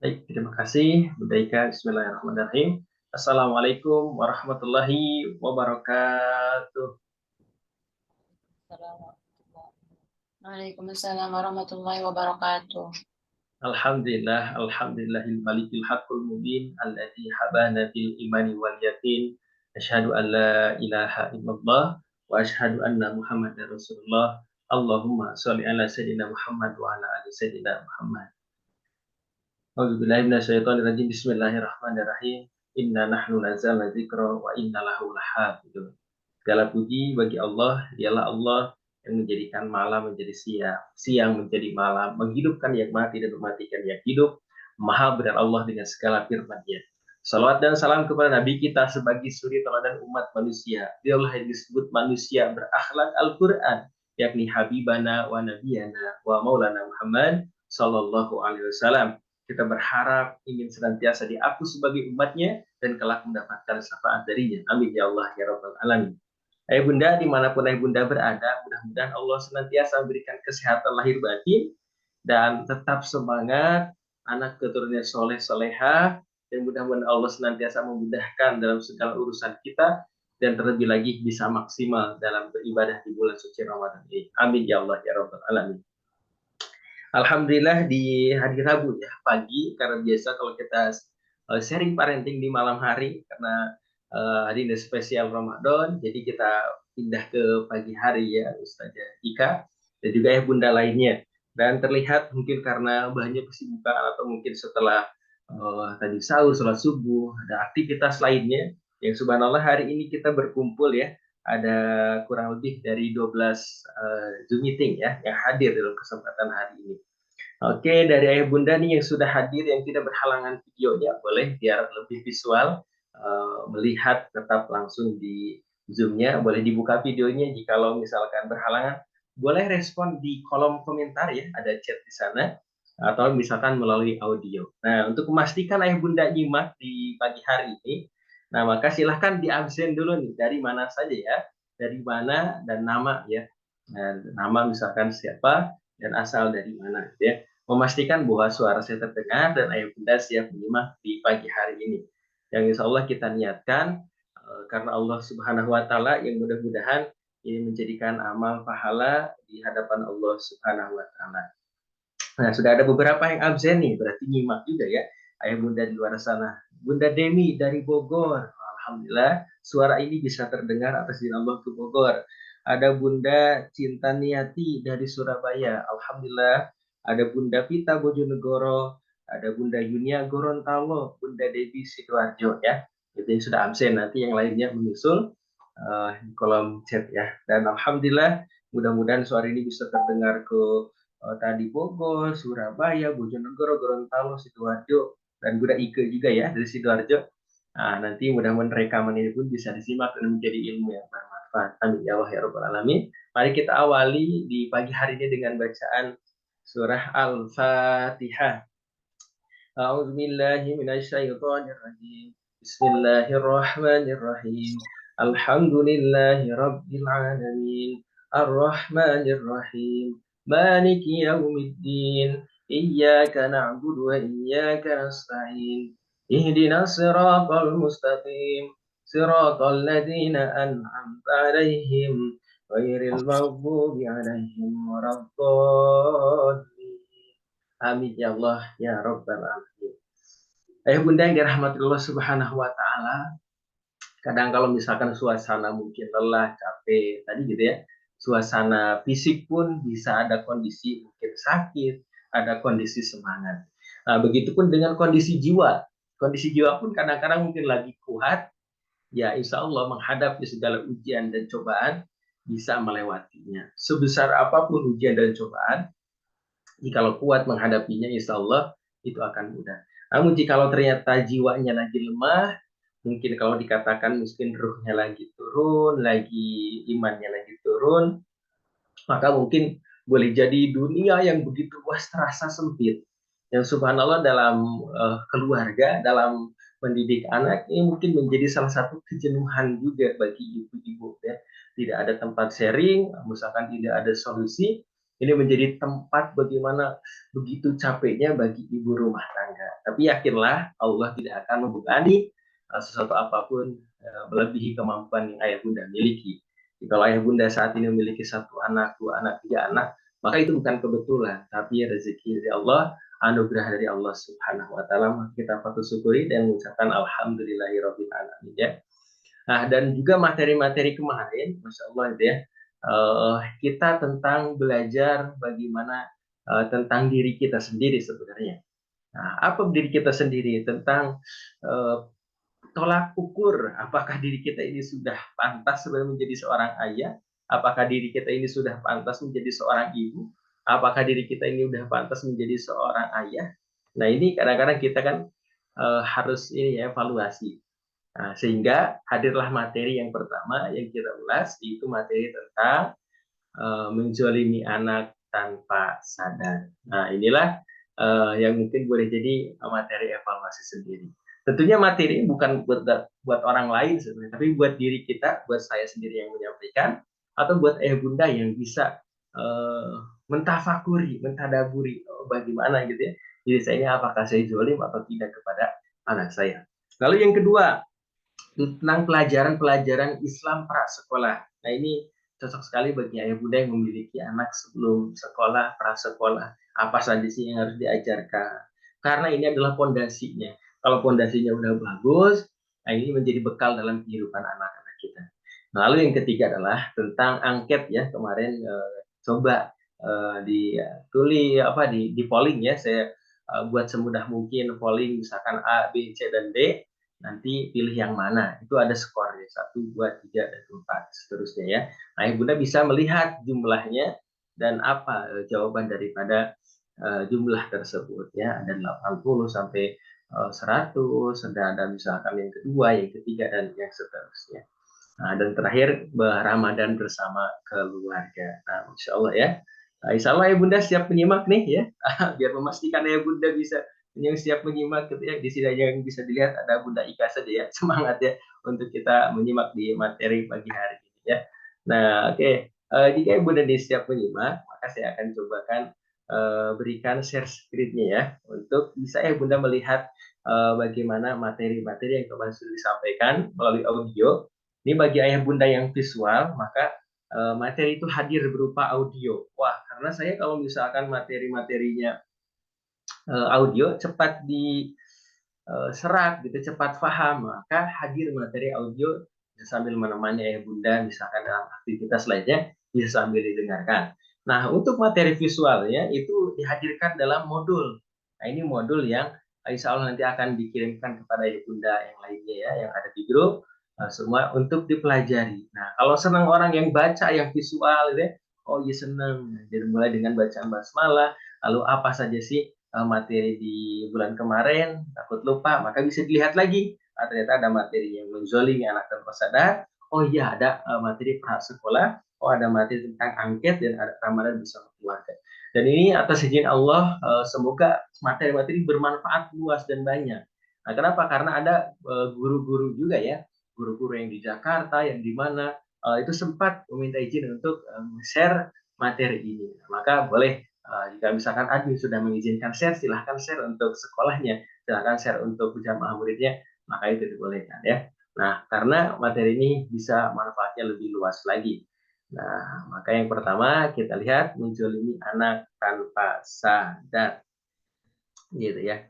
Baik, terima kasih, Bunda Ika. Bismillahirrahmanirrahim. Assalamualaikum warahmatullahi wabarakatuh. Waalaikumsalam warahmatullahi wabarakatuh. Alhamdulillah, alhamdulillahil malikil haqqul mubin alladzi habana bil imani wal yakin. Asyhadu an la ilaha illallah wa asyhadu anna Muhammadar Rasulullah. Allahumma shalli ala sayyidina Muhammad wa ala ali sayyidina Muhammad. A'udzubillahi minasyaitonir rajim. Bismillahirrahmanirrahim. Inna nahnu nazzalna dzikra wa inna lahu lahafidun. Segala puji bagi Allah, dialah Allah yang menjadikan malam menjadi siang, siang menjadi malam, menghidupkan yang mati dan mematikan yang hidup. Maha benar Allah dengan segala firman-Nya. Salawat dan salam kepada Nabi kita sebagai suri teladan umat manusia. Dialah yang disebut manusia berakhlak Al-Quran, yakni Habibana wa Nabiyana wa Maulana Muhammad Sallallahu Alaihi Wasallam. Kita berharap ingin senantiasa diaku sebagai umatnya dan kelak mendapatkan syafaat darinya. Amin ya Allah ya Rabbal Alamin. Ayah Bunda, dimanapun Ayah Bunda berada, mudah-mudahan Allah senantiasa memberikan kesehatan lahir batin dan tetap semangat, anak keturunannya soleh soleha, dan mudah-mudahan Allah senantiasa memudahkan dalam segala urusan kita dan terlebih lagi bisa maksimal dalam beribadah di bulan suci Ramadan ini. Amin ya Allah ya Rabbal Alamin. Alhamdulillah di hari Rabu ya pagi, karena biasa kalau kita sharing parenting di malam hari karena hari ini spesial Ramadan, jadi kita pindah ke pagi hari ya Ustazah Ika dan juga ya Bunda lainnya. Dan terlihat mungkin karena banyak kesibukan atau mungkin setelah tadi sahur, sholat subuh, ada aktivitas lainnya yang subhanallah hari ini kita berkumpul ya. Ada kurang lebih dari 12 Zoom meeting ya yang hadir dalam kesempatan hari ini. Oke, dari Ayah Bunda nih yang sudah hadir, yang tidak berhalangan videonya, boleh biar lebih visual, melihat tetap langsung di Zoom-nya, boleh dibuka videonya. Jikalau misalkan berhalangan, boleh respon di kolom komentar ya, ada chat di sana, atau misalkan melalui audio. Nah, untuk memastikan Ayah Bunda nyimak di pagi hari ini, nah maka silahkan di absen dulu nih, dari mana saja ya, dari mana dan nama ya. Nah, nama misalkan siapa, dan asal dari mana ya, memastikan bahwa suara saya terdengar dan Ayah Bunda siap menyimak di pagi hari ini. Yang insya Allah kita niatkan karena Allah Subhanahu Wa Taala yang mudah-mudahan ini menjadikan amal pahala di hadapan Allah Subhanahu Wa Taala. Nah, sudah ada beberapa yang absen nih, berarti nyimak juga ya. Ayah Bunda di luar sana. Bunda Demi dari Bogor. Alhamdulillah, suara ini bisa terdengar atas izin Allah ke Bogor. Ada Bunda Cinta Niati dari Surabaya. Alhamdulillah. Ada Bunda Pita Bojonegoro. Ada Bunda Yunia Gorontalo. Bunda Devi Sidoarjo ya. Itu yang sudah absen. Nanti yang lainnya menyusul di kolom chat ya. Dan Alhamdulillah, mudah-mudahan suara ini bisa terdengar ke tadi Bogor, Surabaya, Bojonegoro, Gorontalo, Sidoarjo, dan Bunda Ike juga ya dari Sidoarjo. Nah, nanti mudah-mudahan rekaman ini pun bisa disimak dan menjadi ilmu yang bermanfaat. Amin ya Allah ya Rabbal Alamin. Mari kita awali di pagi hari ini dengan bacaan surah Al-Fatihah. A'udzubillahi minasyaitonirrajim. Bismillahirrahmanirrahim. Alhamdulillahi rabbil alamin. Ar-Rahmanir-Rahim. Maliki yaumiddin. Iyyaka na'budu wa iyyaka nasta'in. Ihdinas siratal mustaqim. Siratal ladzina an'amta 'alaihim ghairil maghdubi 'alaihim waladdallin. Amin ya Allah ya Rabbal Alamin. Bunda yang dirahmati Allah Subhanahu Wa Taala, kadang kalau misalkan suasana mungkin lelah, capek, tadi gitu ya, suasana fisik pun bisa ada kondisi mungkin sakit, ada kondisi semangat. Nah, begitupun dengan kondisi jiwa. Kondisi jiwa pun kadang-kadang mungkin lagi kuat, ya insya Allah menghadapi segala ujian dan cobaan bisa melewatinya. Sebesar apapun ujian dan cobaan, jikalau kuat menghadapinya, insya Allah itu akan mudah. Namun jikalau ternyata jiwanya lagi lemah, mungkin kalau dikatakan mungkin ruhnya lagi turun, lagi imannya lagi turun, maka mungkin boleh jadi dunia yang begitu luas terasa sempit. Yang subhanallah dalam keluarga, dalam mendidik anak ini mungkin menjadi salah satu kejenuhan juga bagi ibu-ibu ya. Tidak ada tempat sharing, misalkan tidak ada solusi, Ini menjadi tempat bagaimana begitu capeknya bagi ibu rumah tangga. Tapi yakinlah Allah tidak akan membebani sesuatu apapun melebihi kemampuan yang ayah bunda miliki. Jadi, kalau ayah bunda saat ini memiliki satu anak, dua anak, tiga anak, maka itu bukan kebetulan, tapi rezeki dari Allah, anugerah dari Allah Subhanahu wa taala. Kita patut syukuri dan mengucapkan alhamdulillahirabbil alamin ya. Nah, dan juga materi-materi kemarin, Masya Allah itu ya, kita tentang belajar bagaimana tentang diri kita sendiri sebenarnya. Nah, apa diri kita sendiri? Tentang uh, tolak ukur, apakah diri kita ini sudah pantas sebenarnya menjadi seorang ayah? Apakah diri kita ini sudah pantas menjadi seorang ibu? Apakah diri kita ini sudah pantas menjadi seorang ayah? Nah, ini kadang-kadang kita kan harus ini ya evaluasi. Nah, sehingga hadirlah materi yang pertama yang kita ulas, yaitu materi tentang menzolimi anak tanpa sadar. Nah, inilah yang mungkin boleh jadi materi evaluasi sendiri. Tentunya materi bukan buat orang lain sebenarnya, tapi buat diri kita, buat saya sendiri yang menyampaikan, atau buat ayah bunda yang bisa mentafakuri, mentadaburi bagaimana gitu ya. Jadi saya ini apakah saya zolim atau tidak kepada anak saya. Lalu yang kedua, tentang pelajaran-pelajaran Islam prasekolah. Nah, ini cocok sekali bagi ayah bunda yang memiliki anak sebelum sekolah, prasekolah. Apa saja sih yang harus diajarkan? Karena ini adalah pondasinya. Kalau pondasinya udah bagus, nah ini menjadi bekal dalam kehidupan anak-anak kita. Nah, lalu yang ketiga adalah tentang angket ya. Kemarin coba ditulis apa di polling ya. Saya buat semudah mungkin polling misalkan A, B, C, dan D, nanti pilih yang mana. Itu ada skornya, 1, 2, 3, dan 4, seterusnya ya. Nah, Bunda bisa melihat jumlahnya dan apa jawaban daripada jumlah tersebut ya. Ada 80 sampai 100, ada misalkan yang kedua, yang ketiga, dan yang seterusnya. Nah, dan terakhir Ramadan bersama keluarga. Nah, Insya Allah ya. Nah, Insya Allah ya Bunda siap menyimak nih ya. Biar memastikan ya Bunda bisa yang siap menyimak gitu ya. Di sini yang bisa dilihat ada Bunda Ika saja ya. Semangat ya untuk kita menyimak di materi pagi hari ini ya. Nah, oke. Jika Bunda siap menyimak, maka saya akan cobakan berikan share screen-nya ya untuk bisa ya Bunda melihat bagaimana materi-materi yang kemarin sudah disampaikan melalui audio. Ini bagi ayah bunda yang visual, maka materi itu hadir berupa audio. Wah, karena saya kalau misalkan materi-materinya audio cepat diserap, gitu, cepat paham, maka hadir materi audio sambil menemani ayah bunda, misalkan dalam aktivitas lainnya, bisa sambil didengarkan. Nah, untuk materi visualnya itu dihadirkan dalam modul. Nah, ini modul yang insya Allah nanti akan dikirimkan kepada ayah bunda yang lainnya ya, yang ada di grup semua untuk dipelajari. Nah, kalau senang orang yang baca yang visual, gitu ya, oh iya senang. Jadi mulai dengan bacaan basmalah, lalu apa saja sih materi di bulan kemarin, takut lupa, maka bisa dilihat lagi. Ternyata ada materi yang menzolimi anak tanpa sadar. Oh iya, ada materi prasekolah. Oh, ada materi tentang angket dan ada Ramadan bersama keluarga. Dan ini atas izin Allah, semoga materi-materi bermanfaat luas dan banyak. Nah, kenapa? Karena ada guru-guru juga ya, guru-guru yang di Jakarta, yang di mana itu sempat meminta izin untuk share materi ini. Maka boleh jika misalkan admin sudah mengizinkan share, silahkan share untuk sekolahnya, silahkan share untuk jamaah muridnya, maka itu dibolehkan ya. Nah, karena materi ini bisa manfaatnya lebih luas lagi. Nah, maka yang pertama kita lihat menzolimi anak tanpa sadar, gitu ya.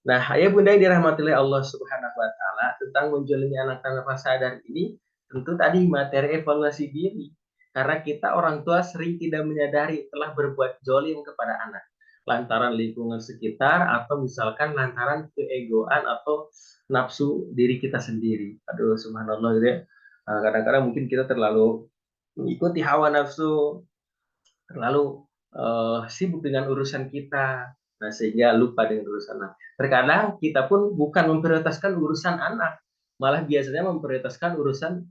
Nah, ayah bunda yang dirahmati oleh Allah Subhanahu wa taala tentang menzolimi anak tanpa sadar ini tentu tadi materi evaluasi diri. Karena kita orang tua sering tidak menyadari telah berbuat zolim kepada anak lantaran lingkungan sekitar atau misalkan lantaran keegoan atau nafsu diri kita sendiri. Aduh, subhanallah gitu ya. Kadang-kadang mungkin kita terlalu mengikuti hawa nafsu, terlalu sibuk dengan urusan kita, nah sehingga lupa dengan urusan anak. Terkadang kita pun bukan memprioritaskan urusan anak, malah biasanya memprioritaskan urusan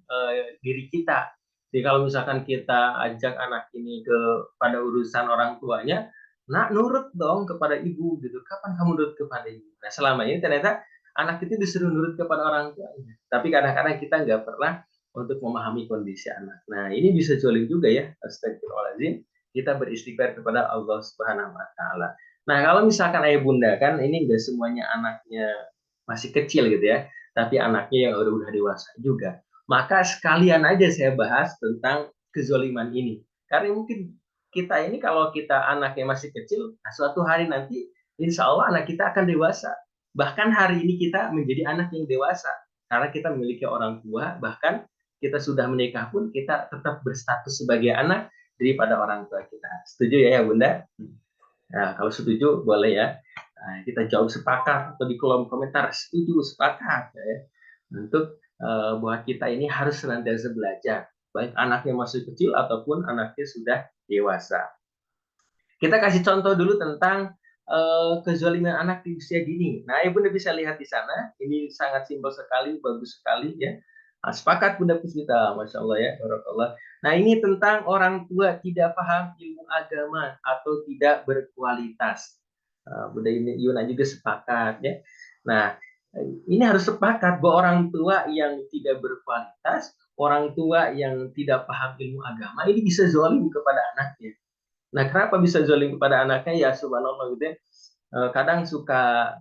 diri kita. Jadi kalau misalkan kita ajak anak ini pada urusan orang tuanya, nak nurut dong kepada ibu gitu. Kapan kamu nurut kepada ibu? Nah selama ini ternyata anak itu disuruh nurut kepada orang tuanya, tapi kadang-kadang kita nggak pernah untuk memahami kondisi anak. Nah ini bisa jolim juga ya, astagfirullahaladzim. kita beristighfar kepada Allah Subhanahu wa taala. Nah, kalau misalkan ayah bunda kan ini enggak semuanya anaknya masih kecil gitu ya, tapi anaknya yang udah dewasa juga. Maka sekalian aja saya bahas tentang kezoliman ini. Karena mungkin kita ini kalau kita anaknya masih kecil, nah suatu hari nanti insya Allah anak kita akan dewasa. Bahkan hari ini kita menjadi anak yang dewasa. Karena kita memiliki orang tua, bahkan kita sudah menikah pun kita tetap berstatus sebagai anak daripada orang tua kita. Setuju ya Bunda? Nah, kalau setuju boleh ya. Nah, kita jawab sepakat atau di kolom komentar setuju sepakat ya. Untuk bahwa kita ini harus senantiasa belajar, baik anaknya masih kecil ataupun anaknya sudah dewasa. Kita kasih contoh dulu tentang kezaliman anak di usia dini. Nah, Ibu bisa lihat di sana, ini sangat simpel sekali, bagus sekali ya. Nah, sepakat Bunda Puspita, Masya Allah ya, Barakallah. Nah, ini tentang orang tua tidak paham ilmu agama atau tidak berkualitas. Bunda Yuna juga sepakat ya. Nah, ini harus sepakat bahwa orang tua yang tidak berkualitas, orang tua yang tidak paham ilmu agama, ini bisa zalim kepada anaknya. Nah, kenapa bisa zalim kepada anaknya? Ya, subhanallah gitu ya. Kadang suka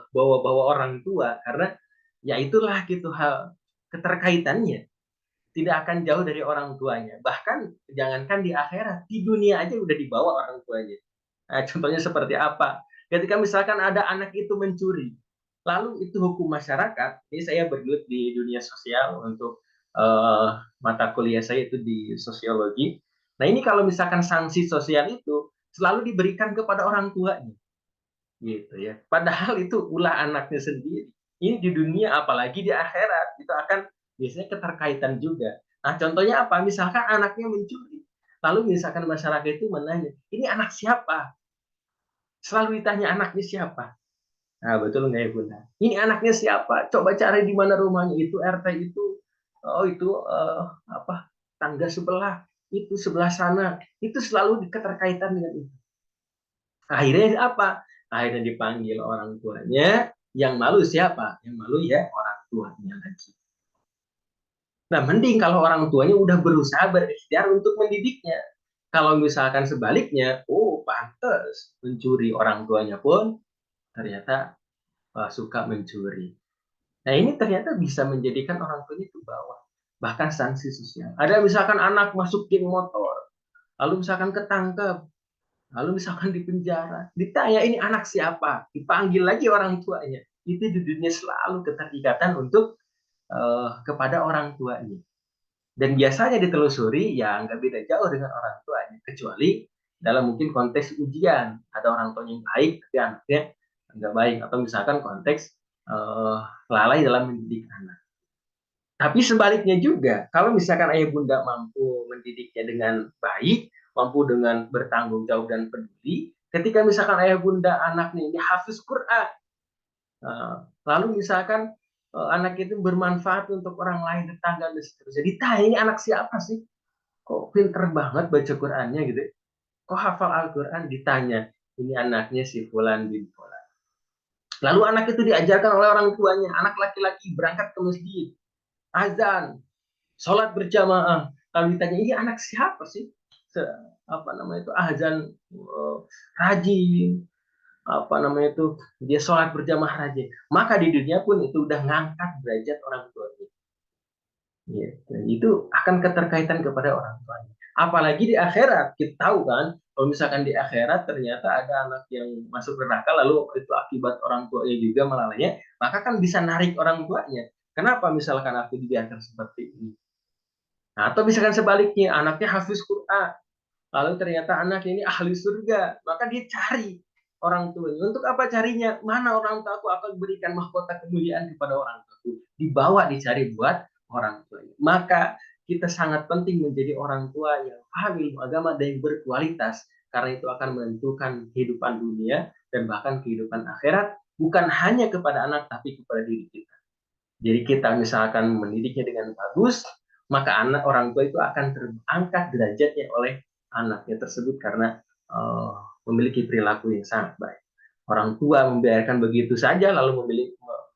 bawa-bawa orang tua karena ya itulah gitu hal keterkaitannya tidak akan jauh dari orang tuanya. Bahkan jangankan di akhirat, di dunia aja udah dibawa orang tuanya. Nah, contohnya seperti apa? Ketika misalkan ada anak itu mencuri, lalu itu hukum masyarakat. Ini saya bergelut di dunia sosial untuk mata kuliah saya itu di sosiologi. Nah, ini kalau misalkan sanksi sosial itu selalu diberikan kepada orang tuanya, gitu ya. Padahal itu ulah anaknya sendiri. Ini di dunia apalagi di akhirat itu akan biasanya keterkaitan juga. Nah, contohnya apa? Misalkan anaknya mencuri. Lalu misalkan masyarakat itu menanya, ini anak siapa? Selalu ditanya anaknya siapa. Nah, betul nggak ya Bunda? Ini anaknya siapa? Coba cari di mana rumahnya itu RT itu. Oh itu apa? Tangga sebelah itu sebelah sana. Itu selalu keterkaitan dengan itu. Akhirnya apa? Akhirnya dipanggil orang tuanya. Yang malu siapa? Yang malu ya orang tuanya lagi. Nah, mending kalau orang tuanya udah berusaha berikhtiar untuk mendidiknya. Kalau misalkan sebaliknya, oh pantas mencuri orang tuanya pun ternyata suka mencuri. Nah, ini ternyata bisa menjadikan orang tuanya ke bawah. Bahkan sanksi sosial. Ada misalkan anak masuk geng motor, lalu misalkan ketangkep, lalu misalkan di penjara, ditanya ini anak siapa, dipanggil lagi orang tuanya. Itu di dunia selalu keterikatan untuk kepada orang tuanya. Dan biasanya ditelusuri ya nggak beda jauh dengan orang tuanya, kecuali dalam mungkin konteks ujian, ada orang tuanya yang baik tapi anaknya nggak baik, atau misalkan konteks lalai dalam mendidik anak. Tapi sebaliknya juga, kalau misalkan ayah bunda mampu mendidiknya dengan baik, mampu dengan bertanggung jawab dan peduli, ketika misalkan ayah bunda anaknya ini hafiz Quran, lalu misalkan anak itu bermanfaat untuk orang lain, tetangga dan seterusnya, ditanya ini anak siapa sih? Kok pinter banget baca Qurannya gitu? Kok hafal Al-Quran? Ditanya, ini anaknya si Fulan bin Fulan. Lalu anak itu diajarkan oleh orang tuanya, anak laki-laki berangkat ke masjid, azan, sholat berjamaah. Kalau ditanya ini anak siapa sih? Apa namanya itu azan rajin, apa namanya itu dia sholat berjamaah rajin. Maka di dunia pun itu udah ngangkat derajat orang tuanya. Gitu. Itu akan keterkaitan kepada orang tuanya. Apalagi di akhirat, kita tahu kan, kalau misalkan di akhirat ternyata ada anak yang masuk neraka, lalu itu akibat orang tuanya juga melalainya, maka kan bisa narik orang tuanya. Kenapa misalkan aku dibiarkan seperti ini? Nah, atau misalkan sebaliknya, anaknya hafiz Quran, lalu ternyata anak ini ahli surga, maka dia cari orang tuanya. Untuk apa carinya? Mana orang tua aku akan berikan mahkota kemuliaan kepada orang tua. Dibawa dicari buat orang tuanya. Maka kita sangat penting menjadi orang tua yang paham ilmu agama dan yang berkualitas, karena itu akan menentukan kehidupan dunia dan bahkan kehidupan akhirat, bukan hanya kepada anak tapi kepada diri kita. Jadi kita misalkan mendidiknya dengan bagus, maka anak orang tua itu akan terangkat derajatnya oleh anaknya tersebut karena memiliki perilaku yang sangat baik. Orang tua membiarkan begitu saja lalu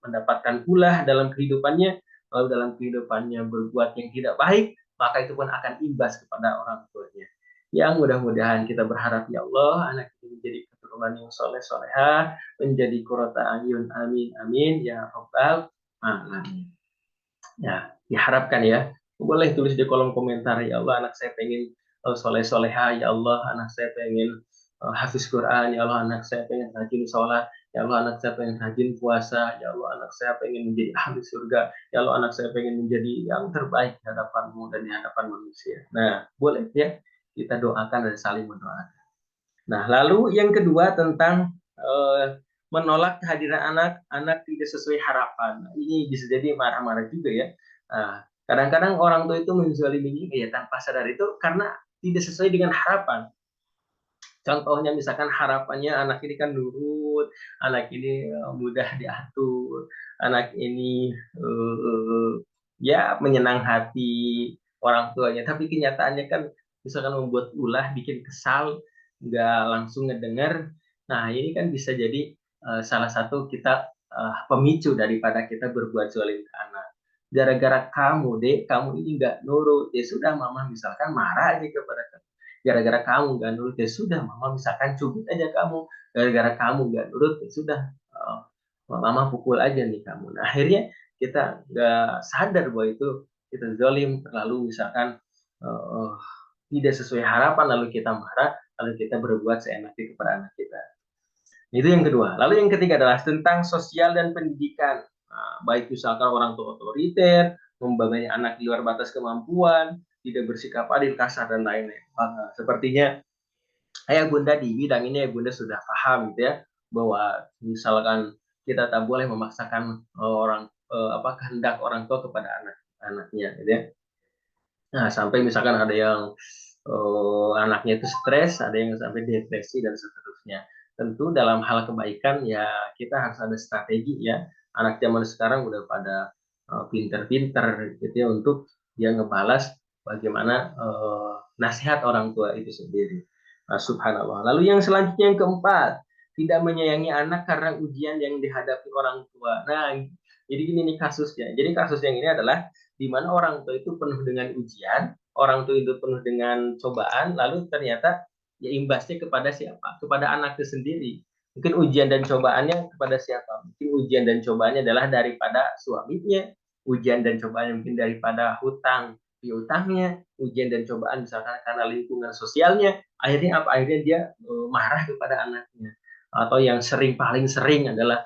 mendapatkan ulah dalam kehidupannya, lalu dalam kehidupannya berbuat yang tidak baik, maka itu pun akan imbas kepada orang tuanya. yang mudah-mudahan kita berharap ya Allah anak ini menjadi keturunan yang soleh solehah, menjadi qurrata ayun, amin amin ya rabbal alamin. Ya, diharapkan ya. Boleh tulis di kolom komentar, ya Allah anak saya pengen soleh soleha, ya Allah anak saya pengen hafiz Quran, ya Allah anak saya pengen rajin sholat, ya Allah anak saya pengen rajin puasa, ya Allah anak saya pengen menjadi ahli surga, ya Allah anak saya pengen menjadi yang terbaik di hadapanmu dan di hadapan manusia. Nah, boleh ya kita doakan dan saling mendoakan. Nah, lalu yang kedua tentang menolak kehadiran anak tidak sesuai harapan. Nah, ini bisa jadi marah-marah juga ya. Nah, kadang-kadang orang tua itu menzalimi ya tanpa sadar itu karena tidak sesuai dengan harapan. Contohnya misalkan harapannya anak ini kan nurut, anak ini mudah diatur, anak ini ya menyenang hati orang tuanya. Tapi kenyataannya kan misalkan membuat ulah, bikin kesal, nggak langsung ngedenger. Nah ini kan bisa jadi salah satu kita pemicu daripada kita berbuat zalim ke anak. Gara-gara kamu, dek, kamu ini nggak nurut, ya sudah mama misalkan marah aja kepada kamu. Gara-gara kamu nggak nurut, ya sudah mama misalkan cubit aja kamu. Gara-gara kamu nggak nurut, ya sudah mama pukul aja nih kamu. Nah akhirnya kita nggak sadar bahwa itu kita zalim, terlalu misalkan uh, tidak sesuai harapan, lalu kita marah, lalu kita berbuat seenaknya kepada anak kita. Itu yang kedua. Lalu yang ketiga adalah tentang sosial dan pendidikan. Nah, baik misalkan orang tua otoriter, membebani anak di luar batas kemampuan, tidak bersikap adil, kasar, dan lain-lain. Sepertinya ayah bunda di bidang ini ayah bunda sudah paham gitu ya, bahwa misalkan kita tak boleh memaksakan kehendak orang tua kepada anak-anaknya gitu ya. Nah, sampai misalkan ada yang anaknya itu stres, ada yang sampai depresi dan seterusnya. Tentu dalam hal kebaikan ya kita harus ada strategi ya. Anak zaman sekarang udah pada pinter-pinter gitu ya untuk dia ngebalas bagaimana nasihat orang tua itu sendiri. Nah, subhanallah. Lalu yang selanjutnya yang keempat, tidak menyayangi anak karena ujian yang dihadapi orang tua. Nah, jadi gini nih kasusnya. Jadi kasus yang ini adalah di mana orang tua itu penuh dengan ujian, orang tua itu penuh dengan cobaan, lalu ternyata ya imbasnya kepada siapa? Kepada anak itu sendiri. Mungkin ujian dan cobaannya kepada siapa? Mungkin ujian dan cobaannya adalah daripada suaminya, ujian dan cobaannya mungkin daripada hutang piutangnya, ujian dan cobaan misalkan karena lingkungan sosialnya, akhirnya apa? Akhirnya dia marah kepada anaknya. Atau yang paling sering adalah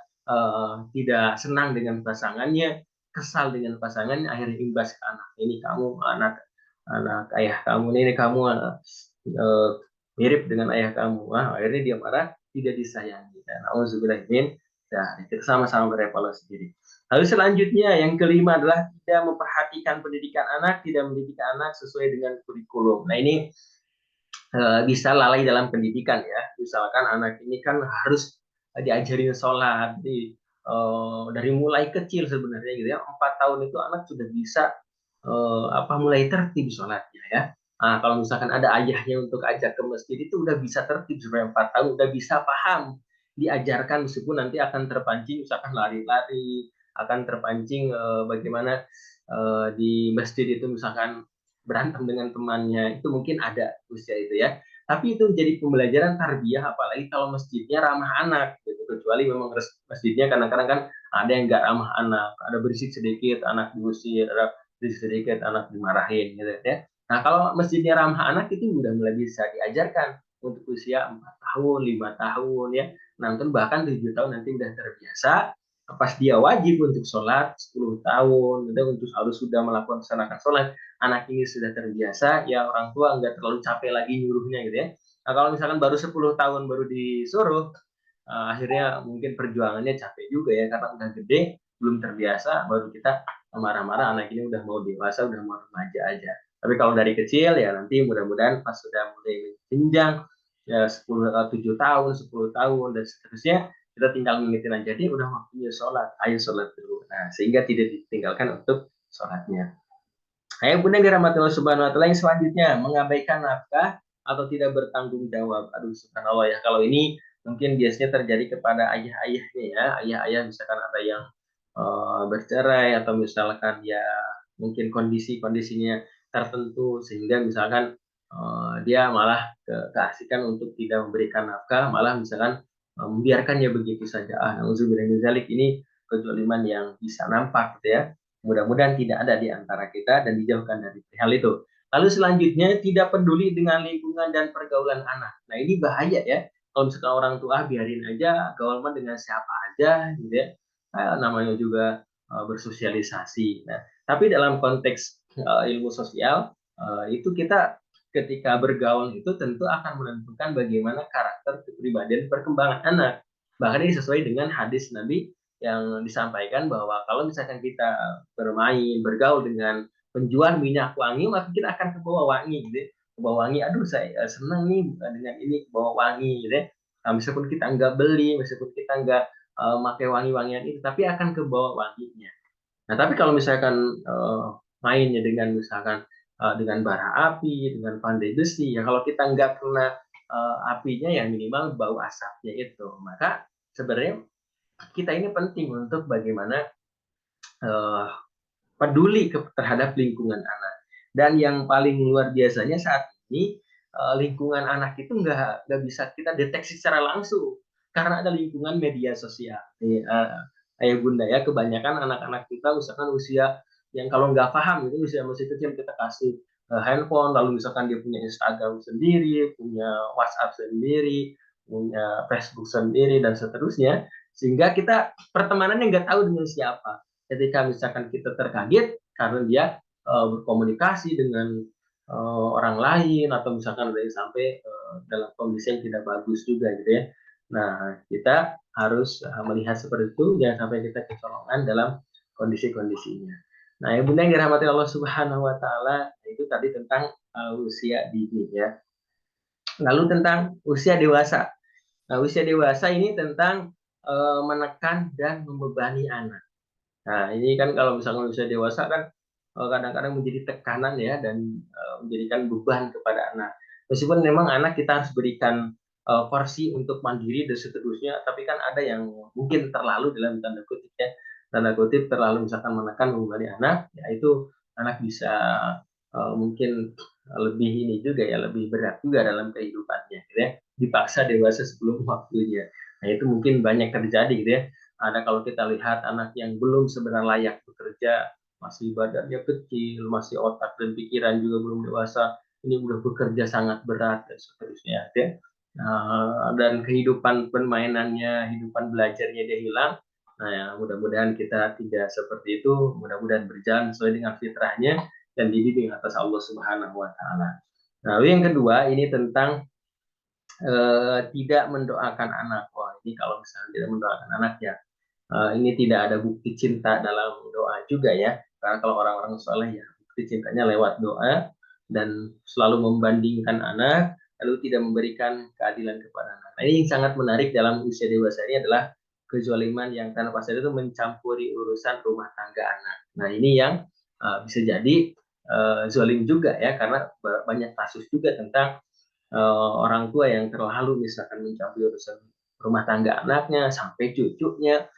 tidak senang dengan pasangannya, kesal dengan pasangan akhirnya imbas ke anak ini kamu anak anak ayah kamu ini kamu uh, mirip dengan ayah kamu. Akhirnya dia marah tidak disayangi dan auzubillah min nah kita sama-sama berevaluasi diri. Lalu selanjutnya yang kelima adalah tidak memperhatikan pendidikan anak, tidak mendidik anak sesuai dengan kurikulum. Nah ini bisa lalai dalam pendidikan ya. Misalkan anak ini kan harus diajarin sholat dari mulai kecil sebenarnya gitu ya. 4 tahun itu anak sudah bisa mulai tertib sholatnya ya. Nah, kalau misalkan ada ayahnya untuk ajak ke masjid itu udah bisa tertib sampai 4 tahun, udah bisa paham, diajarkan meskipun nanti akan terpancing misalkan lari-lari, akan terpancing bagaimana di masjid itu misalkan berantem dengan temannya itu mungkin ada usia itu ya, tapi itu menjadi pembelajaran tarbiyah apalagi kalau masjidnya ramah anak gitu. Kecuali memang masjidnya kadang-kadang kan ada yang nggak ramah anak, ada berisik sedikit anak diusir, ada berisik sedikit anak dimarahin gitu ya. Nah kalau masjidnya ramah anak itu udah mulai bisa diajarkan untuk usia 4 tahun 5 tahun ya, nonton bahkan 7 tahun nanti udah terbiasa. Pas dia wajib untuk sholat 10 tahun gitu, untuk harus sudah melaksanakan sholat, anak ini sudah terbiasa, ya orang tua nggak terlalu capek lagi nyuruhnya gitu ya. Nah, kalau misalkan baru 10 tahun baru disuruh, akhirnya mungkin perjuangannya capek juga ya, karena udah gede, belum terbiasa, baru kita marah-marah anak ini udah mau dewasa, udah mau remaja aja. Tapi kalau dari kecil ya nanti mudah-mudahan pas sudah mulai jenjang, ya 7 tahun, 10 tahun, dan seterusnya, kita tinggal mengingetin aja, jadi udah waktunya sholat, ayo sholat dulu. Nah, sehingga tidak ditinggalkan untuk sholatnya. Ayah bunda dirahmati subhanahu wa ta'ala yang selanjutnya mengabaikan nafkah atau tidak bertanggung jawab. Aduh subhanallah ya, kalau ini mungkin biasanya terjadi kepada ayah-ayahnya ya. Ayah-ayah misalkan ada yang bercerai atau misalkan ya mungkin kondisi-kondisinya tertentu sehingga misalkan dia malah keasikan untuk tidak memberikan nafkah, malah misalkan membiarkannya begitu saja. Nauzubillah min dzalik, ini kezaliman yang bisa nampak gitu ya. Mudah-mudahan tidak ada di antara kita dan dijauhkan dari hal itu. Lalu selanjutnya, tidak peduli dengan lingkungan dan pergaulan anak. Nah, ini bahaya ya. Kalau misalkan orang tua biarin aja gaul dengan siapa aja gitu ya. Namanya juga bersosialisasi. Nah, tapi dalam konteks ilmu sosial, itu kita ketika bergaul itu tentu akan menentukan bagaimana karakter, kepribadian, perkembangan anak. Bahkan ini sesuai dengan hadis Nabi yang disampaikan bahwa kalau misalkan kita bermain, bergaul dengan penjual minyak wangi, maka kita akan ke bawah wangi, gitu. Ke bawah wangi, aduh saya senang nih dengan ini, ke bawah wangi, gitu. Nah, meskipun kita nggak beli, meskipun kita nggak pakai wangi-wangian itu, tapi akan ke bawah wanginya. Nah, tapi kalau misalkan mainnya dengan misalkan dengan bara api, dengan pandai besi, ya kalau kita nggak kena apinya, ya minimal bau asapnya itu. Maka sebenarnya kita ini penting untuk bagaimana uh, peduli terhadap lingkungan anak. Dan yang paling luar biasanya saat ini, lingkungan anak itu nggak bisa kita deteksi secara langsung karena ada lingkungan media sosial. Ayah bunda ya, kebanyakan anak-anak kita misalkan usia yang kalau nggak paham itu usia masih kecil, kita kasih handphone, lalu misalkan dia punya Instagram sendiri, punya WhatsApp sendiri, punya Facebook sendiri dan seterusnya, sehingga kita pertemanannya nggak tahu dengan siapa. Ketika misalkan kita terkaget karena dia berkomunikasi dengan orang lain, atau misalkan ada yang sampai dalam kondisi yang tidak bagus juga gitu ya. Nah, kita harus melihat seperti itu, jangan sampai kita kecolongan dalam kondisi-kondisinya. Nah, yang bunda yang dirahmati Allah Subhanahu Wa Taala, itu tadi tentang usia dini ya. Lalu tentang usia dewasa. Nah, usia dewasa ini tentang menekan dan membebani anak. Nah, ini kan kalau misalnya usia dewasa kan kadang-kadang menjadi tekanan ya, dan menjadikan beban kepada anak. Meskipun memang anak kita harus berikan porsi untuk mandiri dan seterusnya, tapi kan ada yang mungkin terlalu dalam tanda kutip ya, tanda kutip terlalu misalkan menekan membebani anak, ya itu anak bisa mungkin lebih ini juga ya, lebih berat juga dalam kehidupannya gitu ya, dipaksa dewasa sebelum waktunya. Nah, itu mungkin banyak terjadi gitu ya. Ada, kalau kita lihat anak yang belum sebenarnya layak bekerja, masih badannya kecil, masih otak dan pikiran juga belum dewasa, ini udah bekerja sangat berat dan seterusnya ya. Dan kehidupan permainannya, kehidupan belajarnya dia hilang. Nah, ya, mudah-mudahan kita tidak seperti itu, mudah-mudahan berjalan sesuai dengan fitrahnya dan dididik atas Allah Subhanahu Wa Taala. Nah, yang kedua ini tentang tidak mendoakan anak. Wah, ini kalau misalnya tidak mendoakan anak ya, ini tidak ada bukti cinta dalam doa juga ya. Karena kalau orang-orang soleh ya, bukti cintanya lewat doa, dan selalu membandingkan anak, lalu tidak memberikan keadilan kepada anak. Nah, ini yang sangat menarik dalam usia dewasa ini adalah kezaliman yang tanpa sadar itu mencampuri urusan rumah tangga anak. Nah, ini yang bisa jadi zalim juga ya, karena banyak kasus juga tentang orang tua yang terlalu misalkan mencampuri urusan rumah tangga anaknya sampai cucunya.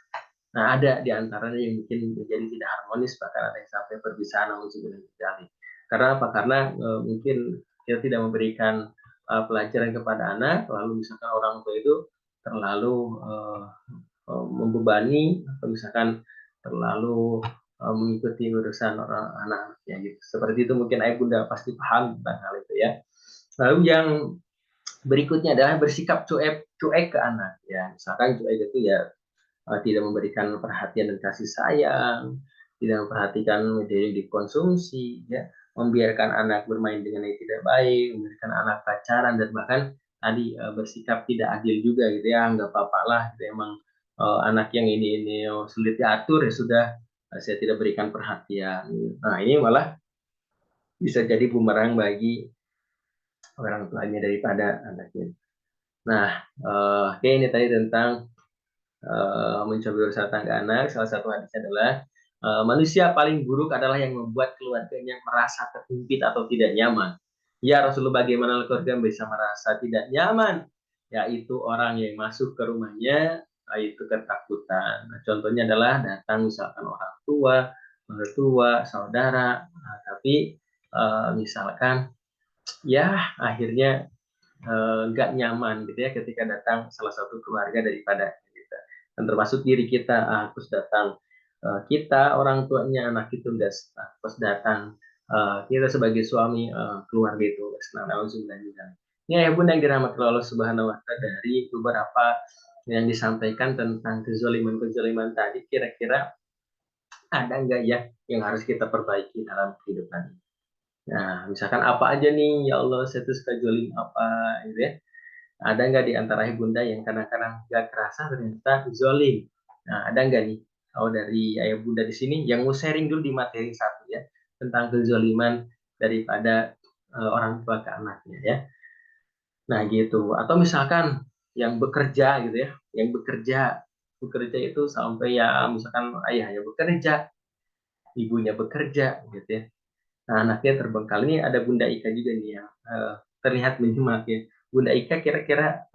Nah, ada di antaranya yang mungkin menjadi tidak harmonis, bahkan ada yang sampai perpisahan. Karena apa? Karena mungkin kita tidak memberikan pelajaran kepada anak, lalu misalkan orang tua itu terlalu membebani, atau misalkan terlalu mengikuti urusan orang anak-anaknya gitu. Seperti itu mungkin ayah bunda pasti paham tentang hal itu ya. Lalu yang berikutnya adalah bersikap cuek ke anak ya. Misalkan cuek itu ya tidak memberikan perhatian dan kasih sayang, tidak memperhatikan media yang dikonsumsi, ya, membiarkan anak bermain dengan yang tidak baik, membiarkan anak pacaran, dan bahkan tadi bersikap tidak adil juga gitu ya, nggak apa-apa lah, gitu. Emang anak yang ini sulit diatur, ya sudah, saya tidak berikan perhatian. Nah, ini malah bisa jadi bumerang bagi orang tuanya daripada anaknya. Nah, oke, ini tadi tentang mencoba urusan tangga anak. Salah satu hadisnya adalah manusia paling buruk adalah yang membuat keluarganya merasa terhimpit atau tidak nyaman. Ya Rasulullah, bagaimana keluarga bisa merasa tidak nyaman? Yaitu orang yang masuk ke rumahnya itu ketakutan. Nah, contohnya adalah datang misalkan orang tua, mertua, saudara, tapi misalkan ya akhirnya nggak nyaman gitu ya ketika datang salah satu keluarga daripada kita, dan termasuk diri kita, terus datang kita orang tuanya anak itu nggak, terus datang kita sebagai suami, keluarga itu nggak senang. Nauzubillah. Ini ya bunda yang dirahmati Allah Subhanahu Wa Taala, dari beberapa yang disampaikan tentang kezaliman tadi, kira-kira ada nggak ya yang harus kita perbaiki dalam kehidupan ini? Nah, misalkan apa aja nih, ya Allah, saya tuh suka jolim apa, gitu ya. Ada nggak di antara ibunda yang kadang-kadang nggak kerasa ternyata zolim? Nah, ada nggak nih? Kalau dari ayah bunda di sini yang mau sharing dulu di materi satu ya, tentang kezoliman daripada orang tua ke anaknya ya. Nah gitu. Atau misalkan yang bekerja gitu ya, yang bekerja itu sampai ya misalkan ayahnya bekerja, ibunya bekerja gitu ya. Nah, anaknya terbengkalai. Ini ada Bunda Ika juga nih yang terlihat menyimak ya. Bunda Ika kira-kira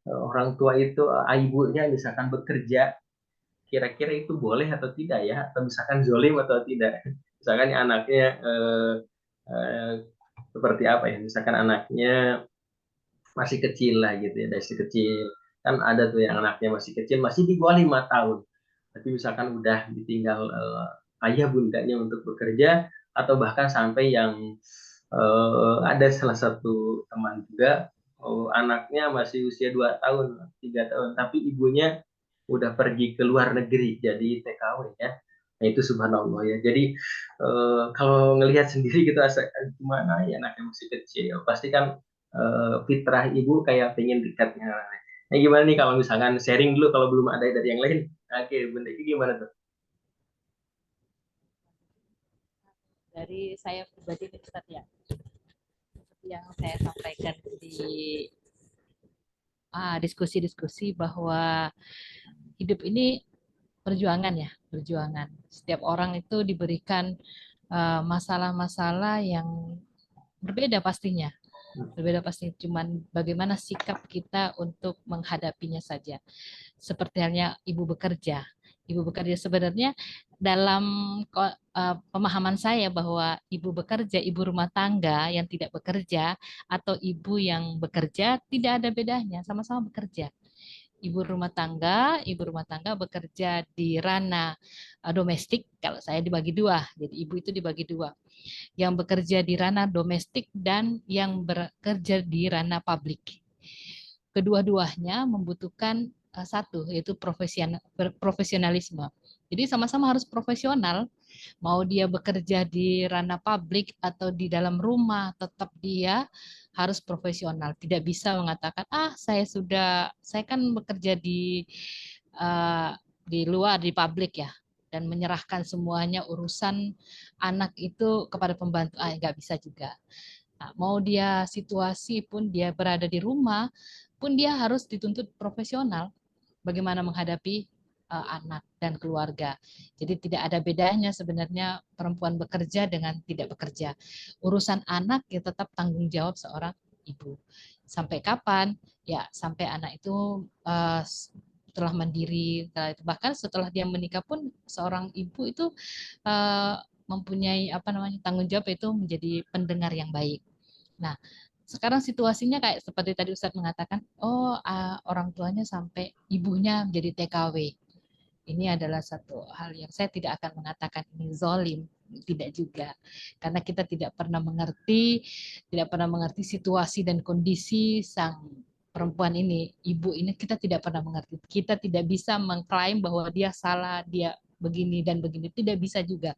orang tua itu, ibunya misalkan bekerja, kira-kira itu boleh atau tidak ya? Atau misalkan zolim atau tidak? Misalkan anaknya eh, seperti apa ya? Misalkan anaknya masih kecil lah gitu ya, dari kecil. Kan ada tuh yang anaknya masih kecil, masih di bawah 5 tahun. Tapi misalkan udah ditinggal ayah bundanya untuk bekerja, atau bahkan sampai yang ada salah satu teman juga, anaknya masih usia 2 tahun, 3 tahun, tapi ibunya udah pergi ke luar negeri jadi TKW ya. Nah itu subhanallah ya. Jadi kalau ngelihat sendiri gitu, asa gimana ya, anaknya masih kecil, pasti kan fitrah ibu kayak pengen dekatnya. Nah gimana nih kalau misalkan sharing dulu kalau belum ada dari yang lain? Oke, Bunda Iki gimana tuh? Dari saya pribadi nih Ustaz ya, seperti yang saya sampaikan di diskusi-diskusi bahwa hidup ini perjuangan ya, perjuangan. Setiap orang itu diberikan masalah-masalah yang berbeda pastinya. Berbeda pasti, cuman bagaimana sikap kita untuk menghadapinya saja. Seperti halnya ibu bekerja. Ibu bekerja sebenarnya dalam pemahaman saya bahwa ibu bekerja, ibu rumah tangga yang tidak bekerja atau ibu yang bekerja tidak ada bedanya, sama-sama bekerja. Ibu rumah tangga bekerja di ranah domestik. Kalau saya dibagi dua, jadi ibu itu dibagi dua, yang bekerja di ranah domestik dan yang bekerja di ranah publik. Kedua-duanya membutuhkan satu, yaitu profesionalisme. Jadi sama-sama harus profesional. Mau dia bekerja di ranah publik atau di dalam rumah, tetap dia harus profesional. Tidak bisa mengatakan, saya kan bekerja di luar, di publik ya, dan menyerahkan semuanya urusan anak itu kepada pembantu. Nggak bisa juga. Nah, mau dia situasi pun dia berada di rumah, pun dia harus dituntut profesional bagaimana menghadapi anak dan keluarga. Jadi tidak ada bedanya sebenarnya perempuan bekerja dengan tidak bekerja. Urusan anak ya tetap tanggung jawab seorang ibu. Sampai kapan? Ya sampai anak itu telah mandiri. Bahkan setelah dia menikah pun seorang ibu itu uh, mempunyai tanggung jawab, itu menjadi pendengar yang baik. Nah, sekarang situasinya kayak seperti tadi Ustadz mengatakan, orang tuanya sampai ibunya menjadi TKW. Ini adalah satu hal yang saya tidak akan mengatakan ini zolim, tidak juga. Karena kita tidak pernah mengerti situasi dan kondisi sang perempuan ini, ibu ini, kita tidak pernah mengerti. Kita tidak bisa mengklaim bahwa dia salah, dia begini dan begini, tidak bisa juga.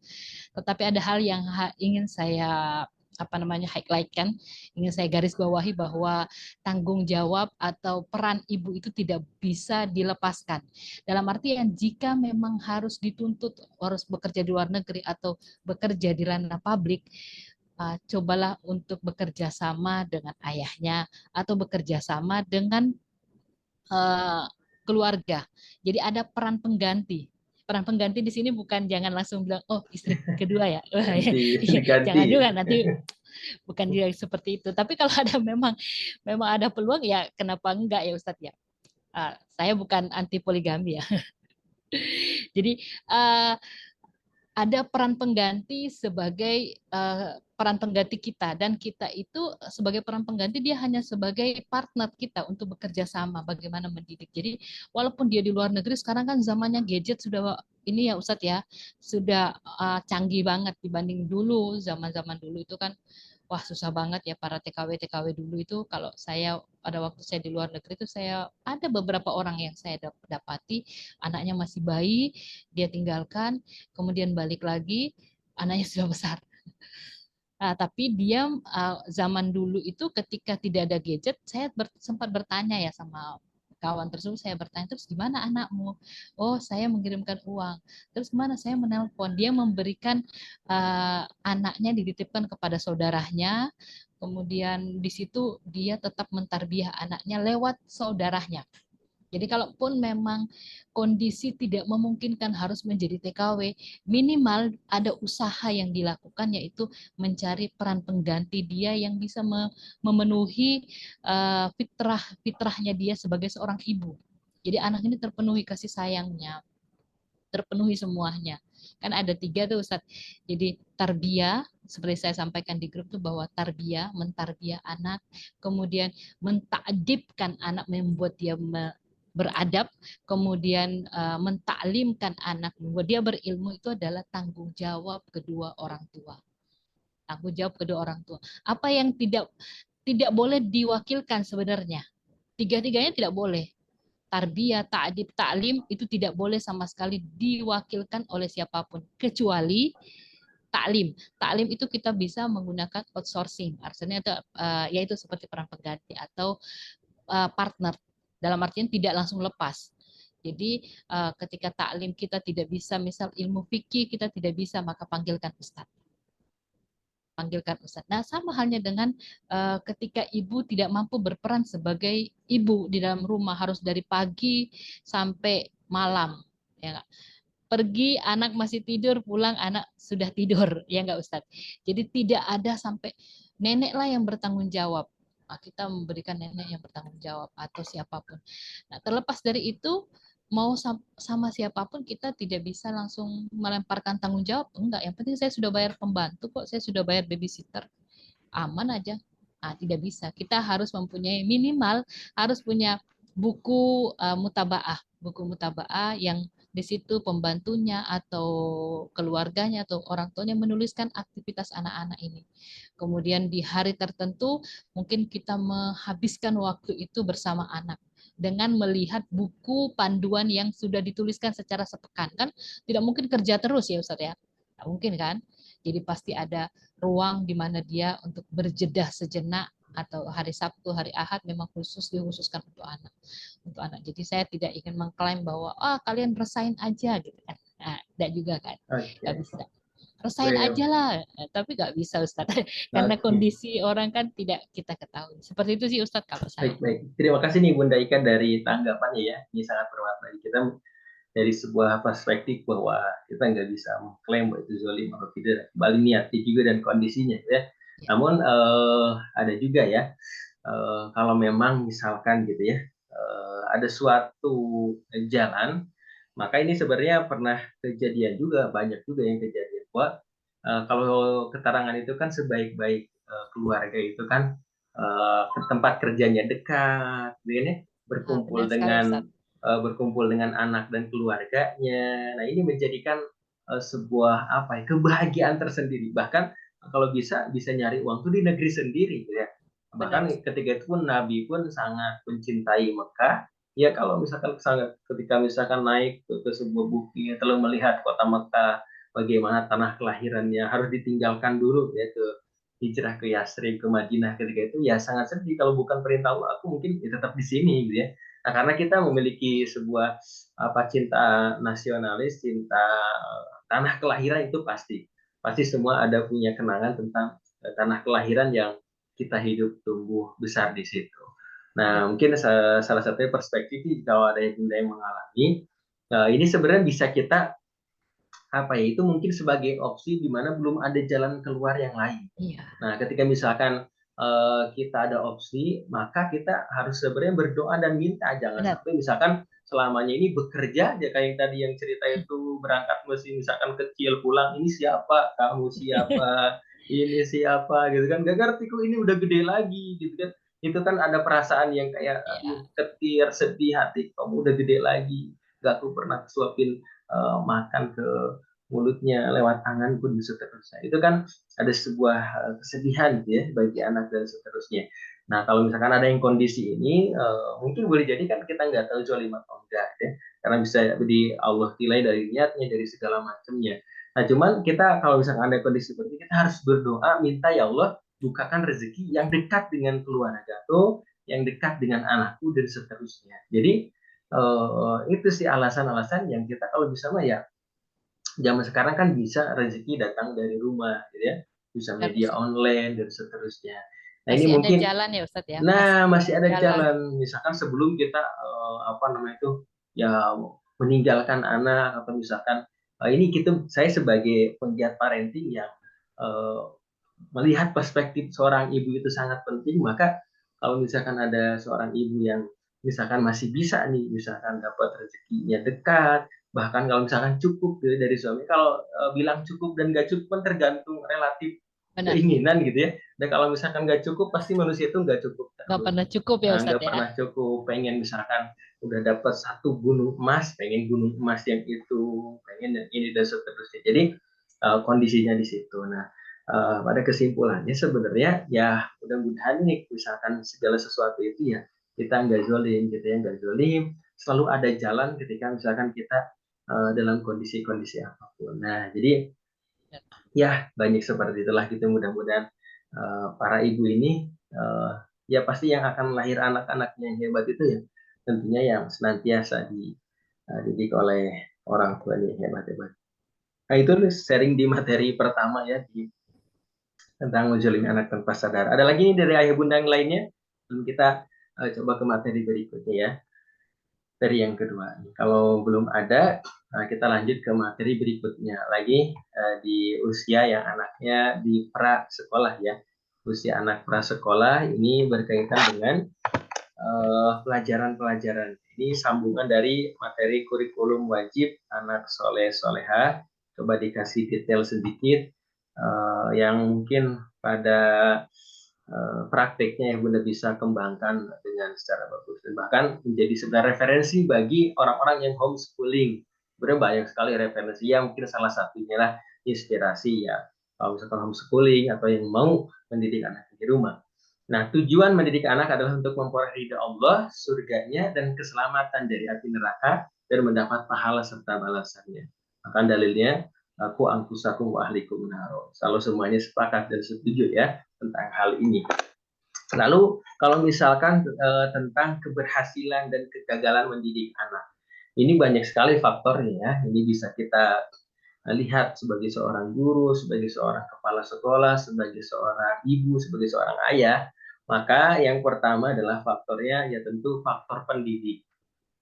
Tetapi ada hal yang ingin saya highlightkan, ingin saya garis bawahi, bahwa tanggung jawab atau peran ibu itu tidak bisa dilepaskan. Dalam artian jika memang harus dituntut harus bekerja di luar negeri atau bekerja di ranah publik, cobalah untuk bekerja sama dengan ayahnya atau bekerja sama dengan keluarga. Jadi ada peran pengganti. Peran pengganti di sini bukan jangan langsung bilang, oh istri kedua ya. Jangan juga, nanti bukan dia seperti itu. Tapi kalau ada memang ada peluang, ya kenapa enggak ya Ustadz ya. Saya bukan anti poligami ya. Jadi ada peran pengganti sebagai peran pengganti kita, dan kita itu sebagai peran pengganti dia hanya sebagai partner kita untuk bekerja sama bagaimana mendidik. Jadi walaupun dia di luar negeri, sekarang kan zamannya gadget sudah ini ya Ustadz ya, sudah canggih banget dibanding dulu. Zaman-zaman dulu itu kan wah susah banget ya para TKW dulu itu. Kalau saya pada waktu saya di luar negeri itu, saya ada beberapa orang yang saya dapati anaknya masih bayi, dia tinggalkan, kemudian balik lagi, anaknya sudah besar. Tapi dia zaman dulu itu ketika tidak ada gadget, saya sempat bertanya ya sama kawan tersebut, saya bertanya, terus gimana anakmu? Oh, saya mengirimkan uang. Terus gimana? Saya menelpon. Dia memberikan anaknya dititipkan kepada saudaranya, kemudian di situ dia tetap mentarbiah anaknya lewat saudaranya. Jadi kalaupun memang kondisi tidak memungkinkan harus menjadi TKW, minimal ada usaha yang dilakukan, yaitu mencari peran pengganti dia yang bisa memenuhi fitrahnya dia sebagai seorang ibu. Jadi anak ini terpenuhi kasih sayangnya, terpenuhi semuanya. Kan ada 3 tuh Ustaz. Jadi tarbiyah, seperti saya sampaikan di grup tuh, bahwa tarbiyah, mentarbiyah anak, kemudian mentakdibkan anak, membuat dia beradab, kemudian mentaklimkan anak, membuat dia berilmu, itu adalah tanggung jawab kedua orang tua. Tanggung jawab kedua orang tua. Apa yang tidak boleh diwakilkan sebenarnya? Tiga-tiganya tidak boleh. Tarbiyah, ta'dib, ta'lim itu tidak boleh sama sekali diwakilkan oleh siapapun, kecuali taklim. Taklim itu kita bisa menggunakan outsourcing. Artinya itu yaitu seperti peran pengganti atau partner. Dalam artian tidak langsung lepas. Jadi ketika taklim kita tidak bisa, misal ilmu fikih kita tidak bisa, maka panggilkan ustadz. Panggilkan ustadz. Nah, sama halnya dengan ketika ibu tidak mampu berperan sebagai ibu di dalam rumah, harus dari pagi sampai malam, ya gak? Pergi anak masih tidur, pulang anak sudah tidur, ya enggak Ustadz? Jadi tidak ada sampai neneklah yang bertanggung jawab. Nah, kita memberikan nenek yang bertanggung jawab atau siapapun. Nah, terlepas dari itu, mau sama siapapun kita tidak bisa langsung melemparkan tanggung jawab. Enggak, yang penting saya sudah bayar pembantu kok, saya sudah bayar babysitter, aman aja. Nah, tidak bisa. Kita harus mempunyai minimal, harus punya buku mutabaah, buku mutabaah yang di situ pembantunya atau keluarganya atau orang tuanya menuliskan aktivitas anak-anak ini. Kemudian di hari tertentu mungkin kita menghabiskan waktu itu bersama anak dengan melihat buku panduan yang sudah dituliskan secara sepekan. Kan tidak mungkin kerja terus ya Ustaz ya. Tidak mungkin kan? Jadi pasti ada ruang di mana dia untuk berjedah sejenak, atau hari Sabtu, hari Ahad memang khusus dikhususkan untuk anak. Untuk anak. Jadi saya tidak ingin mengklaim bahwa kalian resain aja gitu kan. Nah, tidak juga kan. Nggak bisa. Resain aja lah, tapi nggak bisa Ustaz. Karena kondisi orang kan tidak kita ketahui. Seperti itu sih Ustaz kalau saya. Baik. Terima kasih nih Bunda Ika dari tanggapannya ya. Ini sangat bermakna bagi kita dari sebuah perspektif bahwa kita nggak bisa mengklaim bahwa itu zolim atau tidak. Kembali niatnya juga dan kondisinya ya. Namun ada juga ya, kalau memang misalkan gitu ya, ada suatu jalan, maka ini sebenarnya pernah kejadian juga, banyak juga yang kejadian bahwa kalau keterangan itu kan sebaik-baik keluarga itu kan ke tempat kerjanya dekat, ini berkumpul dengan anak dan keluarganya. Nah, ini menjadikan sebuah kebahagiaan tersendiri. Bahkan kalau bisa nyari uang tuh di negeri sendiri, gitu ya. Bahkan ketika itu pun Nabi pun sangat mencintai Mekah. Ya kalau misalkan ketika misalkan naik ke sebuah bukit, lalu melihat kota Mekah, bagaimana tanah kelahirannya, harus ditinggalkan dulu ya ke hijrah ke Yasrib, ke Madinah ketika itu, ya sangat sedih. Kalau bukan perintah Allah, aku mungkin tetap di sini gitu ya. Nah, karena kita memiliki sebuah cinta nasionalis, cinta tanah kelahiran, itu pasti semua ada punya kenangan tentang tanah kelahiran yang kita hidup tumbuh besar di situ. Nah, mungkin salah satunya perspektif kalau ada yang mengalami, ini sebenarnya bisa kita itu mungkin sebagai opsi di mana belum ada jalan keluar yang lain. Nah, ketika misalkan kita ada opsi, maka kita harus sebenarnya berdoa dan minta, jangan sampai misalkan selamanya ini bekerja aja, kayak yang tadi yang cerita itu berangkat mesin misalkan kecil pulang, ini siapa, kamu siapa, ini siapa gitu kan, gak ngerti kok ini udah gede lagi gitu kan. Itu kan ada perasaan yang kayak Ya, aduh ketir sedih hati, kamu udah gede lagi, gak aku pernah suapin makan ke mulutnya lewat tangan pun seterusnya. Itu kan ada sebuah kesedihan gitu ya bagi anak dan seterusnya. Nah, kalau misalkan ada yang kondisi ini, mungkin boleh jadi kan kita nggak tahu zalim atau enggak ya, karena bisa jadi Allah nilai dari niatnya, dari segala macamnya. Nah, cuman kita kalau misalkan ada kondisi seperti itu, kita harus berdoa, minta ya Allah bukakan rezeki yang dekat dengan keluargaku, yang dekat dengan anakku dan seterusnya. Jadi itu sih alasan-alasan yang kita kalau bisa mah ya zaman sekarang kan bisa rezeki datang dari rumah, gitu ya, bisa benar media Ustaz. online dan seterusnya. Nah ini Masih ada mungkin, jalan ya Ustaz ya, nah masih masih ada jalan. jalan. Misalkan sebelum kita apa namanya itu ya meninggalkan anak atau misalkan ini kita saya sebagai penggiat parenting yang eh, melihat perspektif seorang ibu itu sangat penting, maka kalau misalkan ada seorang ibu yang misalkan masih bisa nih, misalkan dapat rezekinya dekat, bahkan kalau misalkan cukup gitu dari suami, kalau bilang cukup dan gak cukup kan tergantung relatif Benar, keinginan gitu ya. Dan kalau misalkan gak cukup, pasti manusia itu gak cukup nggak terus. pernah cukup ya Ustaz Nggak ya. pernah cukup, pengen misalkan udah dapat satu gunung emas, pengen gunung emas yang itu, pengen yang ini dan seterusnya. Jadi kondisinya di situ. Nah, pada kesimpulannya sebenarnya ya mudah-mudahan nih misalkan segala sesuatu itu ya kita nggak zolim gitu ya, nggak zolim, selalu ada jalan ketika misalkan kita dalam kondisi-kondisi apapun. Nah, jadi ya banyak seperti itulah gitu, mudah-mudahan para ibu ini ya pasti yang akan lahir anak-anaknya yang hebat itu ya tentunya yang senantiasa dididik oleh orang tua yang hebat-hebat. Nah itu sharing di materi pertama ya tentang menzalimi anak tanpa sadar. Ada lagi nih dari ayah bunda yang lainnya? Belum kita coba ke materi berikutnya ya. Dari yang kedua. Kalau belum ada, kita lanjut ke materi berikutnya lagi di usia yang anaknya di pra sekolah ya. Usia anak pra sekolah ini berkaitan dengan pelajaran-pelajaran. Ini sambungan dari materi kurikulum wajib anak soleh soleha. Coba dikasih detail sedikit yang mungkin pada prakteknya yang Bunda bisa kembangkan dengan secara bagus dan bahkan menjadi sebuah referensi bagi orang-orang yang homeschooling. Sebenarnya banyak sekali referensi yang mungkin salah satunya lah inspirasi ya kalau misalkan homeschooling atau yang mau mendidik anak di rumah. Nah, tujuan mendidik anak adalah untuk memperoleh ridha Allah, surganya, dan keselamatan dari api neraka, dan mendapat pahala serta balasannya. Maka dalilnya, aku angkusakum wa ahlikum naro. Kalau semuanya sepakat dan setuju ya tentang hal ini. Lalu, kalau misalkan tentang keberhasilan dan kegagalan mendidik anak, ini banyak sekali faktornya ya. Ini bisa kita lihat sebagai seorang guru, sebagai seorang kepala sekolah, sebagai seorang ibu, sebagai seorang ayah, maka yang pertama adalah faktornya ya tentu faktor pendidik.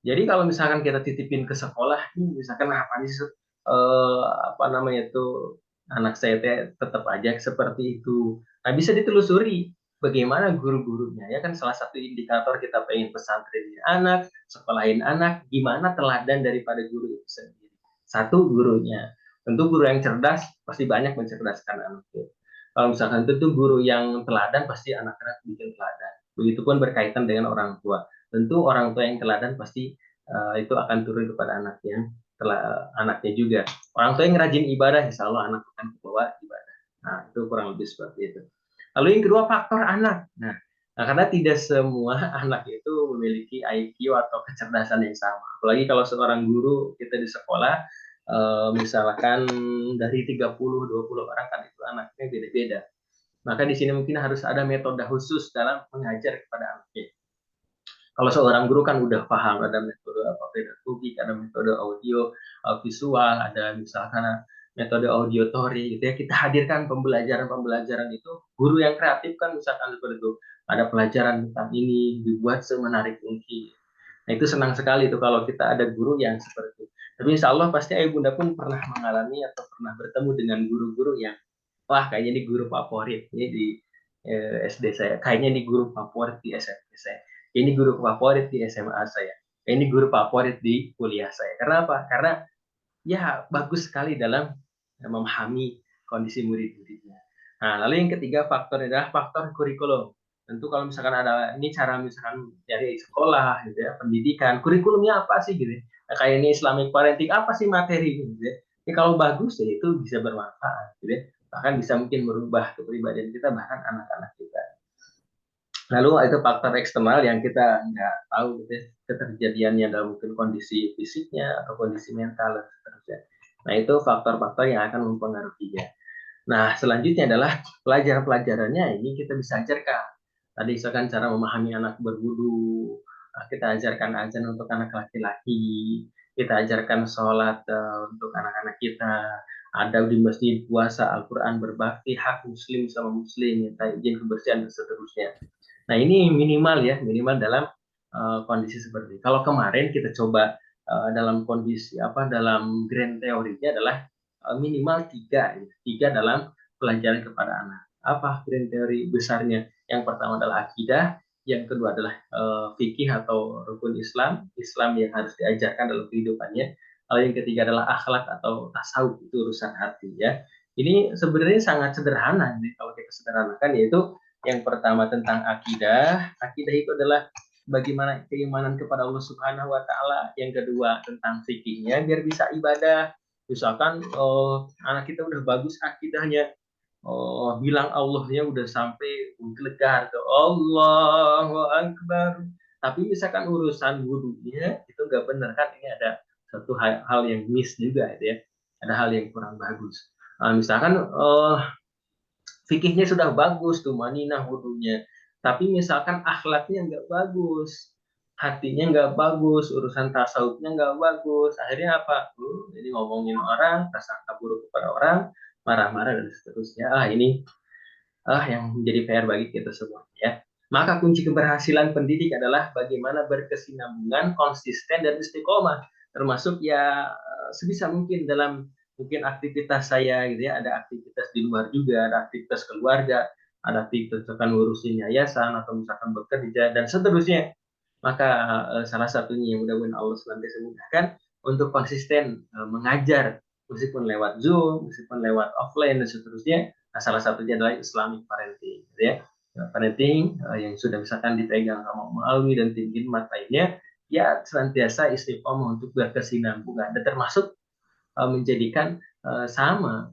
Jadi kalau misalkan kita titipin ke sekolah, misalkan apa sih apa namanya itu anak saya tetap aja seperti itu. Nah bisa ditelusuri bagaimana guru-gurunya ya kan salah satu indikator kita pengen pesantren anak, sekolahin anak, gimana teladan daripada guru itu sendiri. Satu gurunya, tentu guru yang cerdas pasti banyak mencerdaskan anaknya. Kalau misalkan tentu guru yang teladan pasti anak-anak bikin teladan. Begitupun berkaitan dengan orang tua. Tentu orang tua yang teladan pasti itu akan turun kepada anaknya juga. Orang tua yang rajin ibadah, insya Allah anak akan kebawa ibadah. Nah, itu kurang lebih seperti itu. Lalu yang kedua faktor anak. Nah, karena tidak semua anak itu memiliki IQ atau kecerdasan yang sama. Apalagi kalau seorang guru kita di sekolah, misalkan dari 30-20 orang kan itu anaknya beda-beda. Maka di sini mungkin harus ada metode khusus dalam mengajar kepada anaknya. Kalau seorang guru kan udah paham ada metode apa pedagogik, ada metode audio visual, ada misalkan metode audiotori gitu ya. Kita hadirkan pembelajaran-pembelajaran itu guru yang kreatif kan misalkan seperti itu. Ada pelajaran tentang ini dibuat semenarik mungkin. Nah, itu senang sekali itu kalau kita ada guru yang seperti itu. Tapi insya Allah pasti ayah bunda pun pernah mengalami atau pernah bertemu dengan guru-guru yang wah kayaknya ini guru favorit ini di SD saya, kayaknya ini guru favorit di SMP saya, ini guru favorit di SMA saya. Ini guru favorit di kuliah saya. Karena apa? Karena ya bagus sekali dalam memahami kondisi murid-muridnya. Nah, lalu yang ketiga faktor adalah faktor kurikulum. Tentu kalau misalkan ada ini cara misalkan dari sekolah gitu ya, pendidikan, kurikulumnya apa sih gitu. Nah, kayak ini Islamic parenting apa sih materi gitu ya. Ini kalau bagus ya itu bisa bermanfaat gitu ya. Bahkan bisa mungkin merubah kepribadian kita bahkan anak-anak kita. Lalu itu faktor eksternal yang kita nggak tahu gitu ya, keterjadiannya dalam mungkin kondisi fisiknya atau kondisi mental dan seterusnya. Nah, itu faktor-faktor yang akan mempengaruhinya. Nah, selanjutnya adalah pelajaran-pelajarannya ini kita bisa ajarkan. Tadi misalkan cara memahami anak berwudu, kita ajarkan azan untuk anak laki-laki, kita ajarkan sholat untuk anak-anak kita, ada di masjid, puasa, Al-Quran, berbakti, hak muslim sama muslim, minta izin kebersihan, dan seterusnya. Nah, ini minimal ya, minimal dalam kondisi seperti ini. Kalau kemarin kita coba dalam kondisi dalam grand teorinya adalah minimal tiga dalam pelajaran kepada anak. Apa grand teori besarnya? Yang pertama adalah akidah, yang kedua adalah fikih atau rukun Islam, Islam yang harus diajarkan dalam kehidupannya. Lalu yang ketiga adalah akhlak atau tasawuf, itu urusan hati ya. Ini sebenarnya sangat sederhana nih kalau kita sederhanakan, yaitu yang pertama tentang akidah. Akidah itu adalah bagaimana keimanan kepada Allah Subhanahu wa taala. Yang kedua tentang fikihnya biar bisa ibadah. Misalkan anak kita udah bagus akidahnya, bilang Allahnya udah sampai menggelegar ke Allahu Akbar. Tapi misalkan urusan wudhunya itu nggak benar, kan ini ada satu hal yang miss juga gitu ya. Ada hal yang kurang bagus. Misalkan fikihnya sudah bagus tuh maninah wudunya, tapi misalkan akhlaknya nggak bagus, hatinya nggak bagus, urusan tasawufnya nggak bagus, akhirnya apa? Jadi ngomongin orang, prasangka buruk kepada orang, marah-marah dan seterusnya. Ini yang menjadi PR bagi kita semua ya. Maka kunci keberhasilan pendidik adalah bagaimana berkesinambungan, konsisten dan istiqomah, termasuk ya sebisa mungkin dalam mungkin aktivitas saya gitu ya, ada aktivitas di luar juga, ada aktivitas keluarga, ada aktivitas misalkan ngurusin yayasan atau misalkan bekerja dan seterusnya. Maka salah satunya yang mudah-mudahan Allah senantiasa mudahkan untuk konsisten mengajar, meskipun lewat Zoom, meskipun lewat offline dan seterusnya. Nah, salah satunya adalah Islamic parenting, gitu ya. Parenting yang sudah misalkan dipegang sama Om Alwi dan tim Hikmat lainnya, ya senantiasa istiqomah untuk berkesinambungan dan termasuk menjadikan sama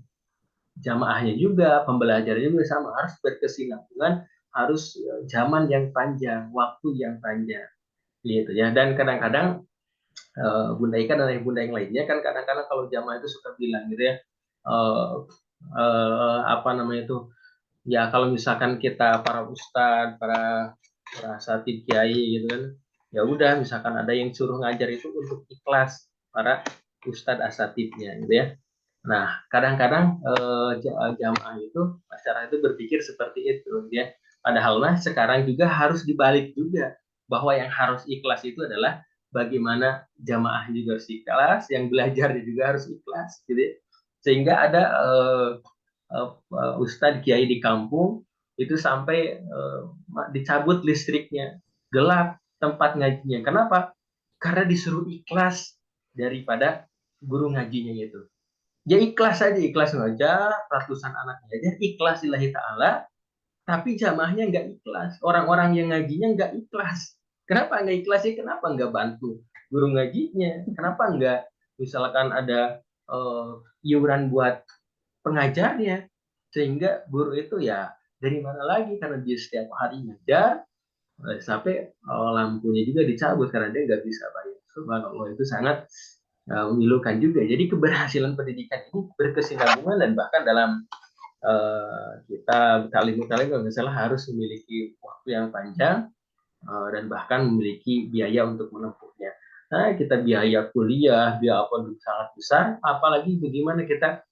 jamaahnya juga, pembelajarannya juga sama, harus berkesinambungan, harus zaman yang panjang, waktu yang panjang, gitu ya. Dan kadang-kadang Bunda Ika dan Bunda yang lainnya kan kadang-kadang kalau jamaah itu suka bilang gitu ya, apa namanya itu, ya kalau misalkan kita para ustadz, para asatidz kiai gitu kan, ya udah misalkan ada yang suruh ngajar itu untuk ikhlas para ustadz asatidnya gitu ya. Nah, kadang-kadang jamaah itu, masyarakat itu berpikir seperti itu ya. Padahal sekarang juga harus dibalik juga, bahwa yang harus ikhlas itu adalah bagaimana jamaah juga harus ikhlas, yang belajar juga harus ikhlas gitu ya. Sehingga ada ustadz kiai di kampung itu sampai dicabut listriknya, gelap tempat ngajinya. Kenapa? Karena disuruh ikhlas daripada guru ngajinya itu. Ya ikhlas saja, ikhlas ngajar, ratusan anak ngajar, ikhlas lillahi ta'ala, tapi jamaahnya nggak ikhlas. Orang-orang yang ngajinya nggak ikhlas. Kenapa nggak ikhlas ya? Kenapa nggak bantu guru ngajinya? Kenapa nggak misalkan ada iuran buat pengajarnya? Sehingga guru itu ya dari mana lagi, karena dia setiap hari ngajar, sampai lampunya juga dicabut karena dia nggak bisa bayar. Subhanallah, itu sangat memilukan juga. Jadi keberhasilan pendidikan ini berkesinambungan dan bahkan dalam kita kalau nggak salah harus memiliki waktu yang panjang dan bahkan memiliki biaya untuk menempuhnya. Nah, kita biaya kuliah, biaya apa sangat besar, apalagi bagaimana kita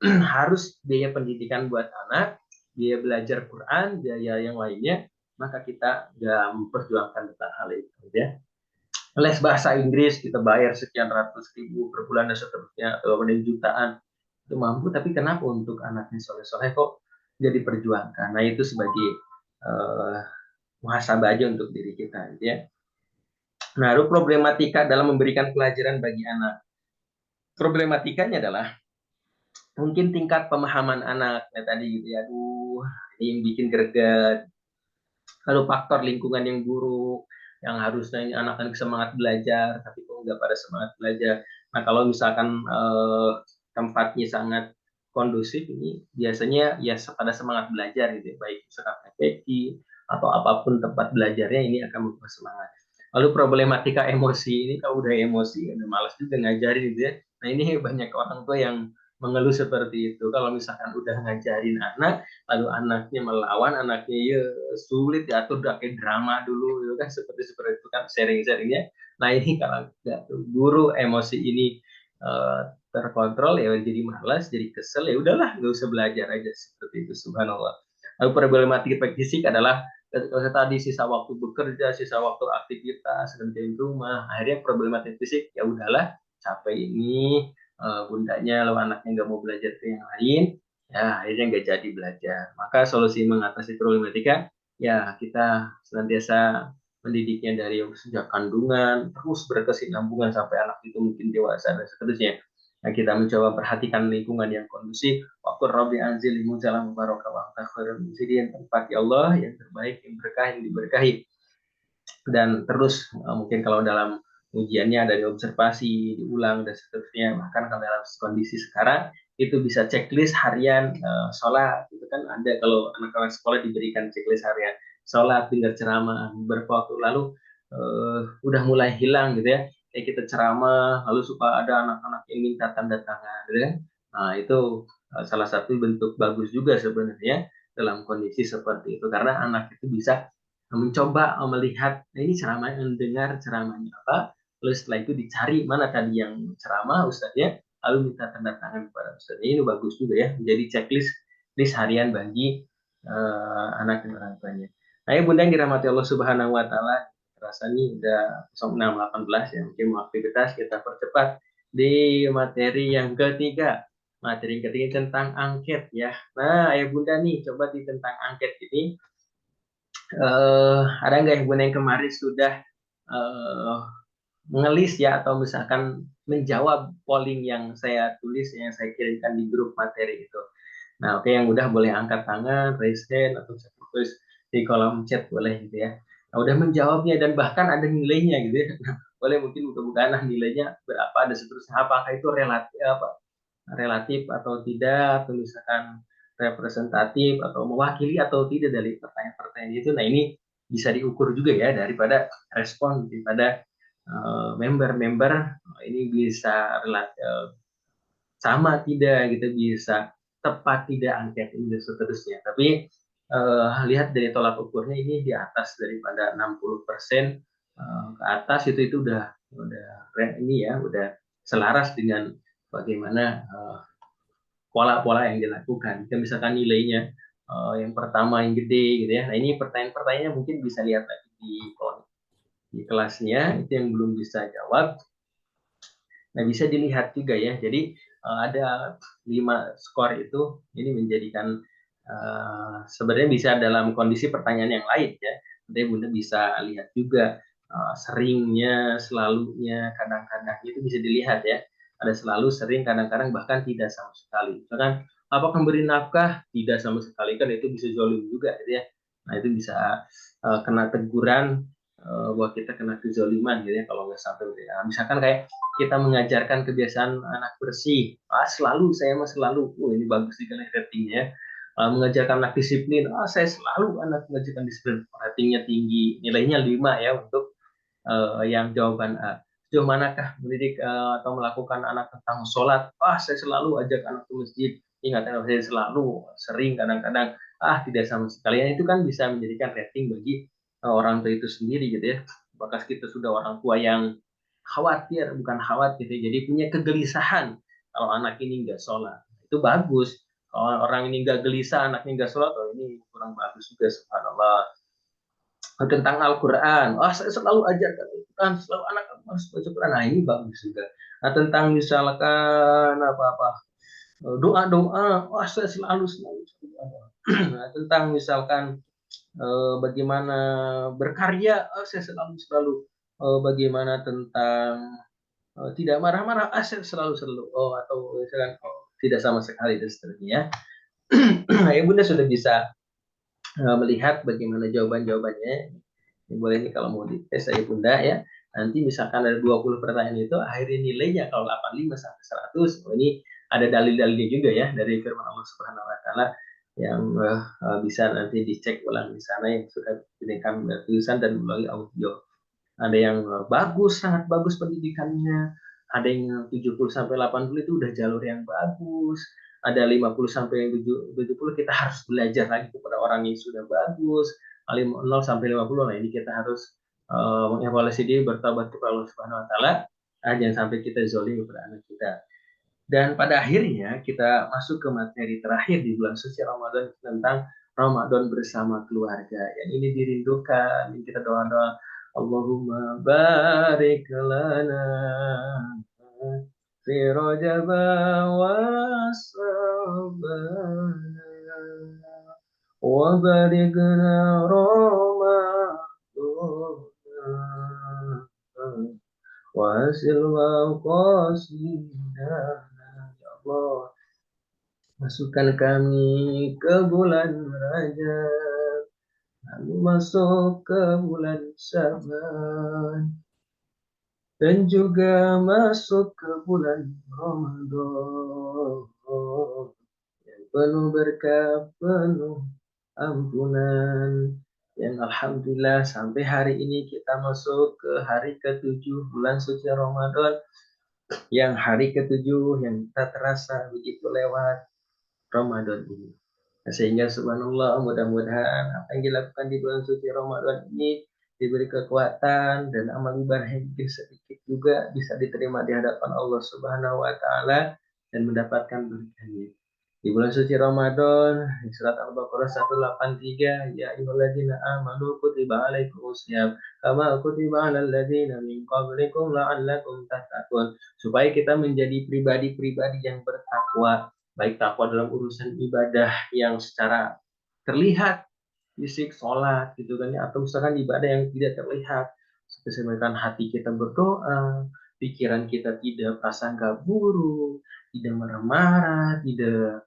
harus biaya pendidikan buat anak, biaya belajar Quran, biaya yang lainnya, maka kita nggak memperjuangkan tentang hal itu ya. Les bahasa Inggris kita bayar sekian ratus ribu per bulan dan seterusnya, atau jutaan, itu mampu, tapi kenapa untuk anaknya soleh-soleh kok jadi perjuangkan? Nah, itu sebagai muhasabah aja untuk diri kita gitu ya. Nah, lalu problematika dalam memberikan pelajaran bagi anak. Problematikanya adalah mungkin tingkat pemahaman anak ya tadi gitu ya. Aduh, ini yang bikin greget. Lalu faktor lingkungan yang buruk, yang harusnya ini anak-anak semangat belajar, tapi kok nggak pada semangat belajar. Nah, kalau misalkan tempatnya sangat kondusif, ini biasanya ya pada semangat belajar gitu ya, baik misalkan PPT atau apapun tempat belajarnya ini akan membuat semangat. Lalu problematika emosi ini kalau udah emosi, udah malas juga ngajarin gitu ya. Nah ini banyak orang tua yang mengeluh seperti itu. Kalau misalkan udah ngajarin anak, lalu anaknya melawan, anaknya ya sulit diatur, udah kayak drama dulu gitu kan, seperti itu kan sharing-sharingnya. Nah ini kalau nggak guru emosi ini terkontrol ya jadi malas, jadi kesel, ya udahlah nggak usah belajar aja seperti itu, subhanallah. Lalu problematika fisik adalah ketika tadi sisa waktu bekerja, sisa waktu aktivitas dan di rumah, akhirnya problematika fisik ya udahlah capek ini bundanya lalu anaknya nggak mau belajar ke yang lain, ya akhirnya nggak jadi belajar. Maka solusi mengatasi problematika ya kita senantiasa mendidiknya dari sejak kandungan terus berkesinambungan sampai anak itu mungkin dewasa dan seterusnya. Nah, kita mencoba perhatikan lingkungan yang kondusif. Waktu Rabbi Anzil Mujalam Mubarakah wa khairul muzirin, tempat ya Allah yang terbaik, yang berkah, yang diberkahi. Dan terus mungkin kalau dalam ujiannya ada diobservasi, diulang dan seterusnya. Bahkan kalau dalam kondisi sekarang itu bisa checklist harian sholat, itu kan ada kalau anak-anak sekolah diberikan checklist harian sholat, dengar ceramah beberapa waktu lalu udah mulai hilang gitu ya. Kayak kita ceramah lalu suka ada anak-anak yang minta tanda tangan gitu kan. Nah itu salah satu bentuk bagus juga sebenarnya dalam kondisi seperti itu karena anak itu bisa mencoba melihat nah ini ceramah, mendengar ceramahnya apa, lalu setelah itu dicari mana tadi yang ceramah ustadznya, lalu minta tanda tangan kepada ustadznya. Ini bagus juga ya, menjadi checklist list harian bagi anak dan orang tuanya. Nah ya bunda yang dirahmati Allah Subhanahu Wa Taala, terasa nih udah 06.18 ya, mungkin mau aktivitas kita percepat di materi yang ketiga. Materi yang ketiga tentang angket ya. Nah ya bunda nih coba di tentang angket ini ada nggak ya bunda yang kemarin sudah uh, mengelis ya atau misalkan menjawab polling yang saya tulis yang saya kirimkan di grup materi itu. Nah, oke yang udah boleh angkat tangan, raise hand atau saya tulis di kolom chat boleh gitu ya. Nah, udah menjawabnya dan bahkan ada nilainya gitu ya. Nah, boleh mungkin buka-bukaan nilainya berapa dan seterusnya. Apakah itu relatif atau tidak, atau misalkan representatif atau mewakili atau tidak dari pertanyaan-pertanyaan itu. Nah ini bisa diukur juga ya daripada respon daripada member-member ini bisa sama tidak gitu, bisa tepat tidak angket ini dan seterusnya. Tapi lihat dari tolak ukurnya ini di atas daripada 60% ke atas itu udah ini ya udah selaras dengan bagaimana pola-pola yang dilakukan. Jika misalkan nilainya yang pertama yang gede gitu ya. Nah ini pertanyaan-pertanyaannya mungkin bisa lihat lagi di kelasnya itu yang belum bisa jawab. Nah bisa dilihat juga ya. Jadi ada 5 skor itu ini menjadikan sebenarnya bisa dalam kondisi pertanyaan yang lain ya. Nanti bunda bisa lihat juga seringnya, selalunya, kadang-kadang itu bisa dilihat ya. Ada selalu, sering, kadang-kadang bahkan tidak sama sekali. Misalkan apakah memberi nafkah? Tidak sama sekali kan itu bisa zolim juga gitu ya. Nah itu bisa kena teguran bahwa kita kena kezoliman gitu ya kalau nggak sampai ya. Misalkan kayak kita mengajarkan kebiasaan anak bersih, selalu saya mah selalu, ini bagus sekali ratingnya. Mengajarkan anak disiplin, saya selalu anak mengajarkan disiplin, ratingnya tinggi, nilainya 5 ya untuk yang jawaban A. Sejauh manakah mendidik atau melakukan anak tentang sholat? Saya selalu ajak anak ke masjid. Ingatkan saya selalu, sering, kadang-kadang, tidak sama sekali. Itu kan bisa menjadikan rating bagi orang tua itu sendiri gitu ya. Apakah kita sudah orang tua yang khawatir, bukan khawatir, jadi punya kegelisahan kalau anak ini nggak sholat. Itu bagus. Kalau orang ini nggak gelisah, anaknya nggak sholat, ini kurang bagus juga, subhanallah. Tentang Al-Quran, saya selalu ajarkan Al-Quran, selalu anak harus baca Quran. Nah ini bagus juga. Nah tentang misalkan apa-apa doa-doa, saya selalu nah, tentang misalkan bagaimana berkarya, saya selalu bagaimana tentang tidak marah-marah, selalu atau misalkan tidak sama sekali dan seterusnya. Ibunda sudah bisa melihat bagaimana jawaban-jawabannya. Boleh nih kalau mau dites saya Bunda ya. Nanti misalkan ada 20 pertanyaan itu akhirnya nilainya kalau 85 sampai 100. Ini ada dalil-dalilnya juga ya dari firman Allah Subhanahu wa taala yang bisa nanti dicek ulang di sana yang sudah diberikan tulisan dan melalui audio. Ada yang bagus, sangat bagus pendidikannya. Ada yang 70 sampai 80 itu udah jalur yang bagus. Ada 50 sampai 70 kita harus belajar lagi kepada orang yang sudah bagus. 0 sampai 50, nah ini kita harus mengevaluasi diri, bertobat kepada Allah Subhanahu wa taala. Jangan sampai kita zolim kepada anak kita. Dan pada akhirnya kita masuk ke materi terakhir di bulan suci Ramadan tentang Ramadan bersama keluarga. Yang ini dirindukan, ini kita doa-doa Allahumma barik lana fi Rajab wa Sabana wa barikhna Ramadan wa hasil maqasidana. Ya Allah, masukkan kami ke bulan Rajab, lalu masuk ke bulan Syaban, dan juga masuk ke bulan Ramadan yang penuh berkah, penuh ampunan. Yang alhamdulillah sampai hari ini kita masuk ke hari ke-7 bulan suci Ramadan, yang hari ke-7 yang tak terasa begitu lewat Ramadan ini. Sehingga subhanallah, mudah-mudahan apa yang dilakukan di bulan suci Ramadan ini diberi kekuatan dan amal ibadah yang sedikit juga bisa diterima di hadapan Allah Subhanahu wa taala dan mendapatkan berkahnya. Di bulan suci Ramadan, di surat Al-Baqarah 183, ya ayyuhalladzina amanu kutiba alaikumusiyam kama kutiba alal ladzina min qablikum la'allakum tattaqun. Supaya kita menjadi pribadi-pribadi yang bertakwa, baik takwa dalam urusan ibadah yang secara terlihat fisik sholat gitu kan ya, atau misalkan ibadah yang tidak terlihat seperti misalkan hati kita berdoa, pikiran kita tidak prasangka buruk, tidak marah-marah, tidak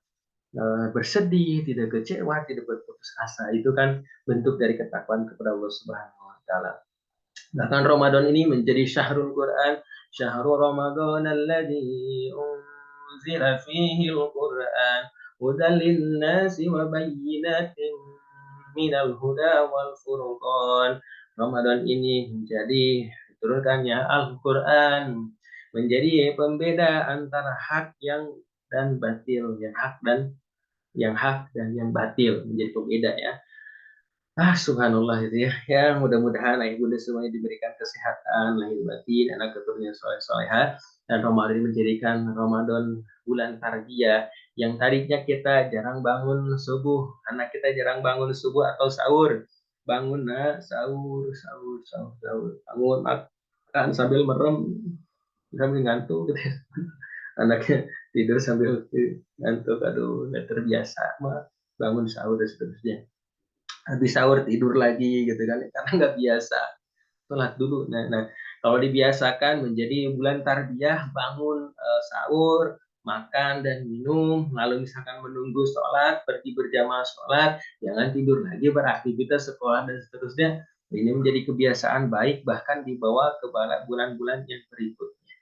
bersedih, tidak kecewa, tidak berputus asa. Itu kan bentuk dari ketakwaan kepada Allah Subhanahu wa taala. Bahkan Ramadan ini menjadi syahrul Quran, syahrul Ramadan alladzi unzila fihi al-Quran hudan lin-nasi wa bayyinatin minal huda wal furqan. Ramadan ini menjadi turunkannya Al-Quran, menjadi pembeda antara hak dan batil, yang hak dan yang batil, menjadi pembeda ya. Subhanallah itu ya. Ya mudah-mudahan ayah bunda semuanya diberikan kesehatan lahir batin, anak keturunan soleh-solehah, dan Ramadan menjadikan Ramadan bulan tarbiyah yang tadinya kita jarang bangun subuh, anak kita jarang bangun subuh atau sahur. Bangun sahur, bangun makan sambil merem, sambil ngantuk gitu ya. Anaknya tidur sambil ngantuk, aduh nggak terbiasa mah bangun sahur dan seterusnya. Habis sahur tidur lagi gitu kan, karena nggak biasa sholat dulu. Nah, kalau dibiasakan menjadi bulan tarbiyah, bangun sahur, makan dan minum, lalu misalkan menunggu sholat, pergi berjamaah sholat, jangan tidur lagi, beraktivitas sekolah dan seterusnya. Ini menjadi kebiasaan baik, bahkan dibawa ke bulan-bulan yang berikutnya.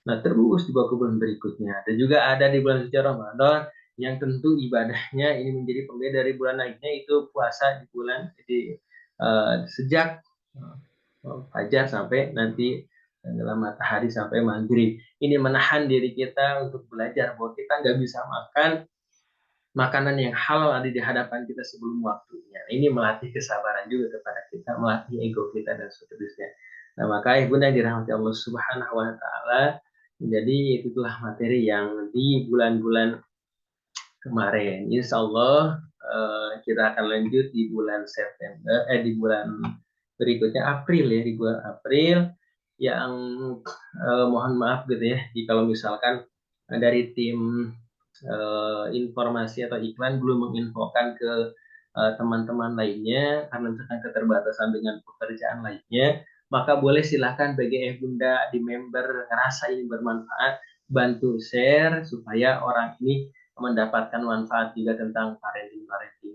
Nah, terus dibawa ke bulan berikutnya. Dan juga ada di bulan suci Ramadan yang tentu ibadahnya ini menjadi pembeda dari bulan lainnya, itu puasa di bulan sejak fajar sampai nanti dalam matahari sampai maghrib. Ini menahan diri kita untuk belajar bahwa kita nggak bisa makan makanan yang halal ada di hadapan kita sebelum waktunya. Ini melatih kesabaran juga kepada kita, melatih ego kita dan seterusnya. Nah, maka ibunda dirahmati Allah Subhanahu wa taala, jadi itulah materi yang di bulan-bulan kemarin. Insya Allah kita akan lanjut di bulan September, di bulan berikutnya April ya, di bulan April yang mohon maaf gitu ya, kalau misalkan dari tim informasi atau iklan belum menginfokan ke teman-teman lainnya karena misalkan keterbatasan dengan pekerjaan lainnya. maka boleh silahkan bagi bunda di member ngerasa ini bermanfaat, bantu share supaya orang ini mendapatkan manfaat juga tentang parenting.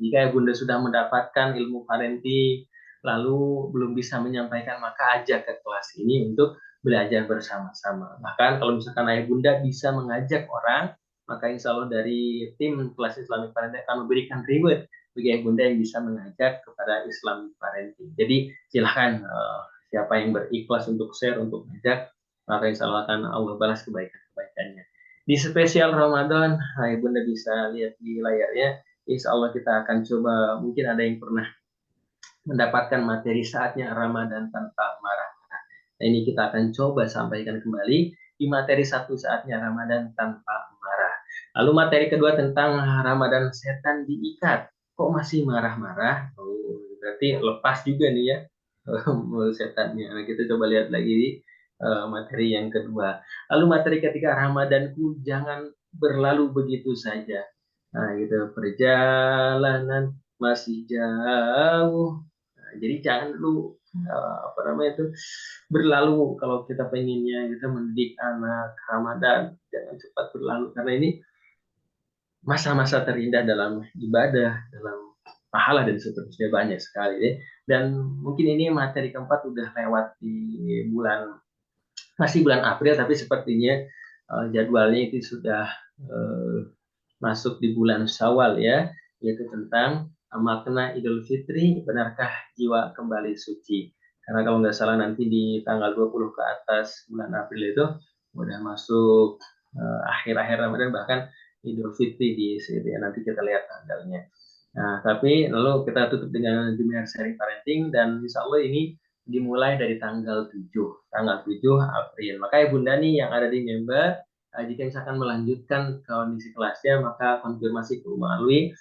Jika bunda sudah mendapatkan ilmu parenting, lalu belum bisa menyampaikan, maka ajak ke kelas ini untuk belajar bersama-sama. Bahkan kalau misalkan ayah bunda bisa mengajak orang, maka insya Allah dari tim kelas Islamic Parenting akan memberikan reward bagi ayah bunda yang bisa mengajak kepada Islamic Parenting. Jadi silahkan siapa yang berikhlas untuk share, untuk mengajak, maka insya Allah akan Allah balas kebaikan-kebaikannya. Di spesial Ramadan, ayah bunda bisa lihat di layarnya, insya Allah kita akan coba, mungkin ada yang pernah mendapatkan materi saatnya Ramadan tanpa marah-marah. Nah, ini kita akan coba sampaikan kembali di materi satu saatnya Ramadan tanpa marah. Lalu materi kedua tentang Ramadan setan diikat. Kok masih marah-marah? Oh, berarti lepas juga nih ya setannya. Nah, kita coba lihat lagi materi yang kedua. Lalu materi ketiga, Ramadanku jangan berlalu begitu saja. Nah, gitu, perjalanan masih jauh. Jadi jangan dulu apa namanya itu berlalu. Kalau kita pengennya kita mendidik anak Ramadan, jangan cepat berlalu karena ini masa-masa terindah dalam ibadah, dalam pahala dan seterusnya banyak sekali deh. Dan mungkin ini materi keempat udah lewat di bulan, masih bulan April, tapi sepertinya jadwalnya itu sudah masuk di bulan Syawal ya, yaitu tentang makna Idul Fitri, benarkah jiwa kembali suci. Karena kalau nggak salah nanti di tanggal 20 ke atas bulan April itu udah masuk akhir-akhir Ramadan, bahkan Idul Fitri di sini ya, nanti kita lihat tanggalnya. Nah, tapi lalu kita tutup dengan Junior Sharing Parenting, dan insya Allah ini dimulai dari tanggal 7 April. Maka bunda nih yang ada di member, jika misalkan melanjutkan kondisi kelasnya, maka konfirmasi ke Umawi,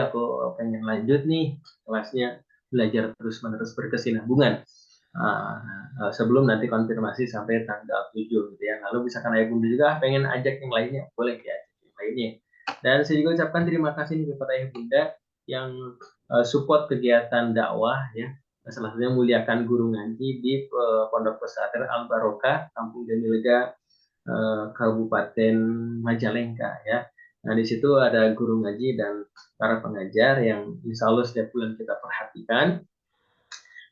aku pengen lanjut nih kelasnya, belajar terus-menerus berkesinambungan. Sebelum nanti konfirmasi sampai tanggal 7 gitu ya. Lalu misalkan ayah bunda juga pengen ajak yang lainnya, boleh diajak yang lainnya. Dan saya juga ucapkan terima kasih kepada ayah bunda yang support kegiatan dakwah ya. Salah satunya muliakan guru ngaji di Pondok Pesantren Al Barokah, Kampung Jamilega, Kabupaten Majalengka ya. Nah, di situ ada guru ngaji dan para pengajar yang insya Allah setiap bulan kita perhatikan.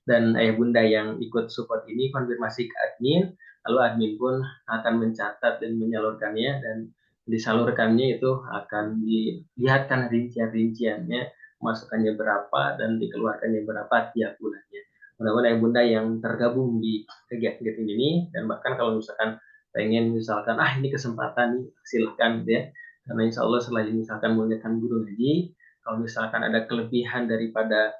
Dan ayah bunda yang ikut support ini konfirmasi ke admin, lalu admin pun akan mencatat dan menyalurkannya, dan disalurkannya itu akan dilihatkan rincian-rinciannya, masukannya berapa dan dikeluarkannya berapa tiap bulannya. Mudah-mudahan ayah bunda yang tergabung di kegiatan ini, dan bahkan kalau misalkan pengen misalkan ini kesempatan nih, silahkan ya, karena insya Allah selain misalkan muliakan guru ngaji, kalau misalkan ada kelebihan daripada